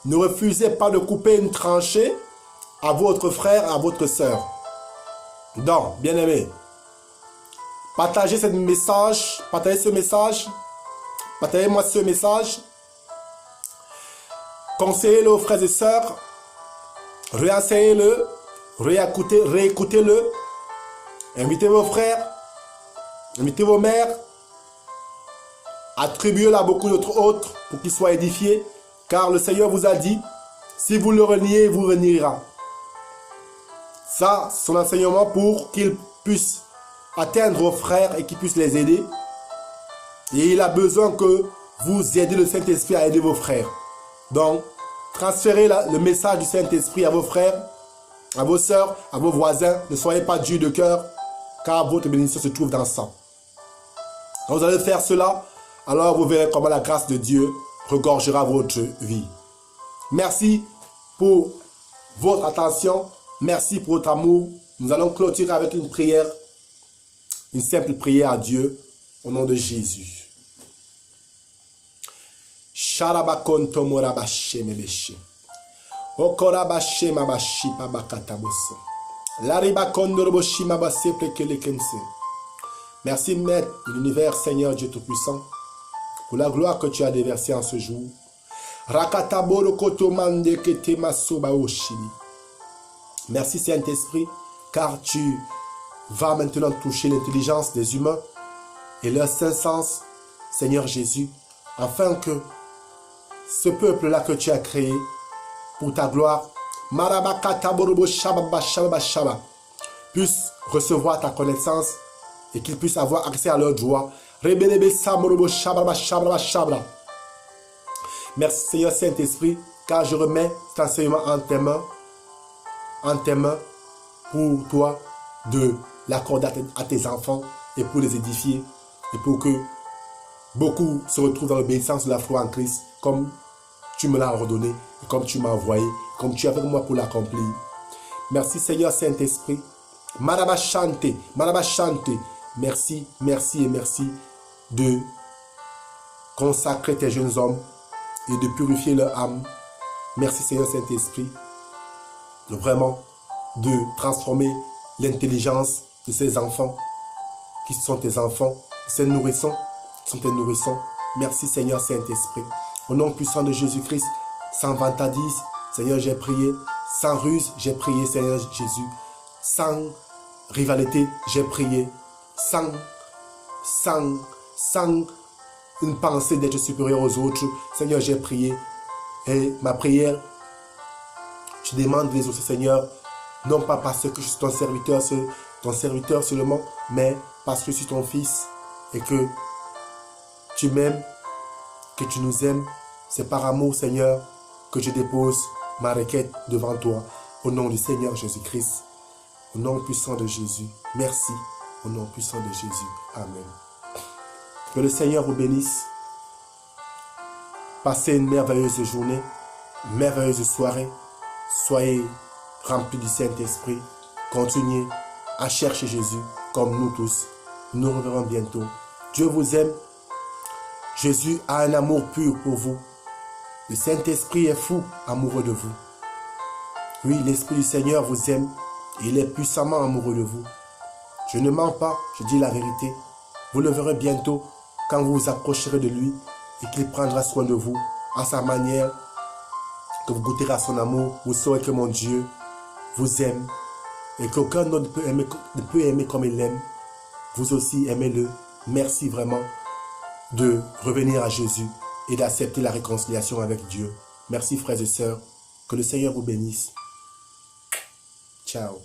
Ne refusez pas de couper une tranchée à votre frère, à votre sœur. Donc, bien-aimés, partagez ce message, partagez-moi ce message, conseillez-le aux frères et sœurs, réenseignez-le, réécoutez-le, invitez vos frères, invitez vos mères, attribuez-le à beaucoup d'autres autres pour qu'ils soient édifiés, car le Seigneur vous a dit, si vous le reniez, il vous reniera. Ça, c'est son enseignement pour qu'ils puissent atteindre vos frères et qu'ils puissent les aider. Et il a besoin que vous aidiez le Saint-Esprit à aider vos frères. Donc, transférez le message du Saint-Esprit à vos frères, à vos sœurs, à vos voisins. Ne soyez pas durs de cœur, car votre bénédiction se trouve dans ça. Quand vous allez faire cela, alors vous verrez comment la grâce de Dieu regorgera votre vie. Merci pour votre attention. Merci pour votre amour. Nous allons clôturer avec une prière, une simple prière à Dieu Au nom de Jésus. Sharabakonto morabashe mebeshe. Okorabashe mabashi pabakataboso. Laribakondoboshi mabase prekelekense. Merci, Maître de l'univers, Seigneur Dieu Tout-Puissant, pour la gloire que tu as déversée en ce jour. Merci, Saint-Esprit, car tu vas maintenant toucher l'intelligence des humains et leur saint sens, Seigneur Jésus, afin que ce peuple-là que tu as créé pour ta gloire puisse recevoir ta connaissance et qu'ils puissent avoir accès à leur droit. Merci Seigneur Saint-Esprit, car je remets cet enseignement en tes mains pour toi de l'accorder à tes enfants et pour les édifier et pour que beaucoup se retrouvent dans l'obéissance de la foi en Christ comme tu me l'as ordonné, et comme tu m'as envoyé, comme tu es avec moi pour l'accomplir. Merci Seigneur Saint-Esprit. Marabachante, Marabachante. Merci, merci et merci de consacrer tes jeunes hommes et de purifier leur âme. Merci Seigneur Saint-Esprit, vraiment de transformer l'intelligence de ces enfants qui sont tes enfants, ces nourrissons sont tes nourrissons. Merci Seigneur Saint-Esprit. Au nom puissant de Jésus-Christ, sans vantardise, Seigneur, j'ai prié. Sans ruse, j'ai prié, Seigneur Jésus. Sans rivalité, j'ai prié. Sans une pensée d'être supérieur aux autres, Seigneur, j'ai prié. Et ma prière, je demande les autres, Seigneur, non pas parce que je suis ton serviteur seulement, mais parce que je suis ton fils et que tu m'aimes, que tu nous aimes. C'est par amour, Seigneur, que je dépose ma requête devant toi. Au nom du Seigneur Jésus-Christ. Au nom puissant de Jésus. Merci. Au nom puissant de Jésus. Amen. Que le Seigneur vous bénisse. Passez une merveilleuse journée, une merveilleuse soirée. Soyez remplis du Saint-Esprit. Continuez à chercher Jésus comme nous tous. Nous reverrons bientôt. Dieu vous aime. Jésus a un amour pur pour vous. Le Saint-Esprit est fou, amoureux de vous. Oui, l'Esprit du Seigneur vous aime et il est puissamment amoureux de vous. Je ne mens pas, je dis la vérité. Vous le verrez bientôt quand vous vous approcherez de lui et qu'il prendra soin de vous à sa manière, que vous goûterez à son amour. Vous saurez que mon Dieu vous aime et qu'aucun autre ne peut aimer comme il aime. Vous aussi, aimez-le. Merci vraiment de revenir à Jésus et d'accepter la réconciliation avec Dieu. Merci frères et sœurs. Que le Seigneur vous bénisse. Ciao.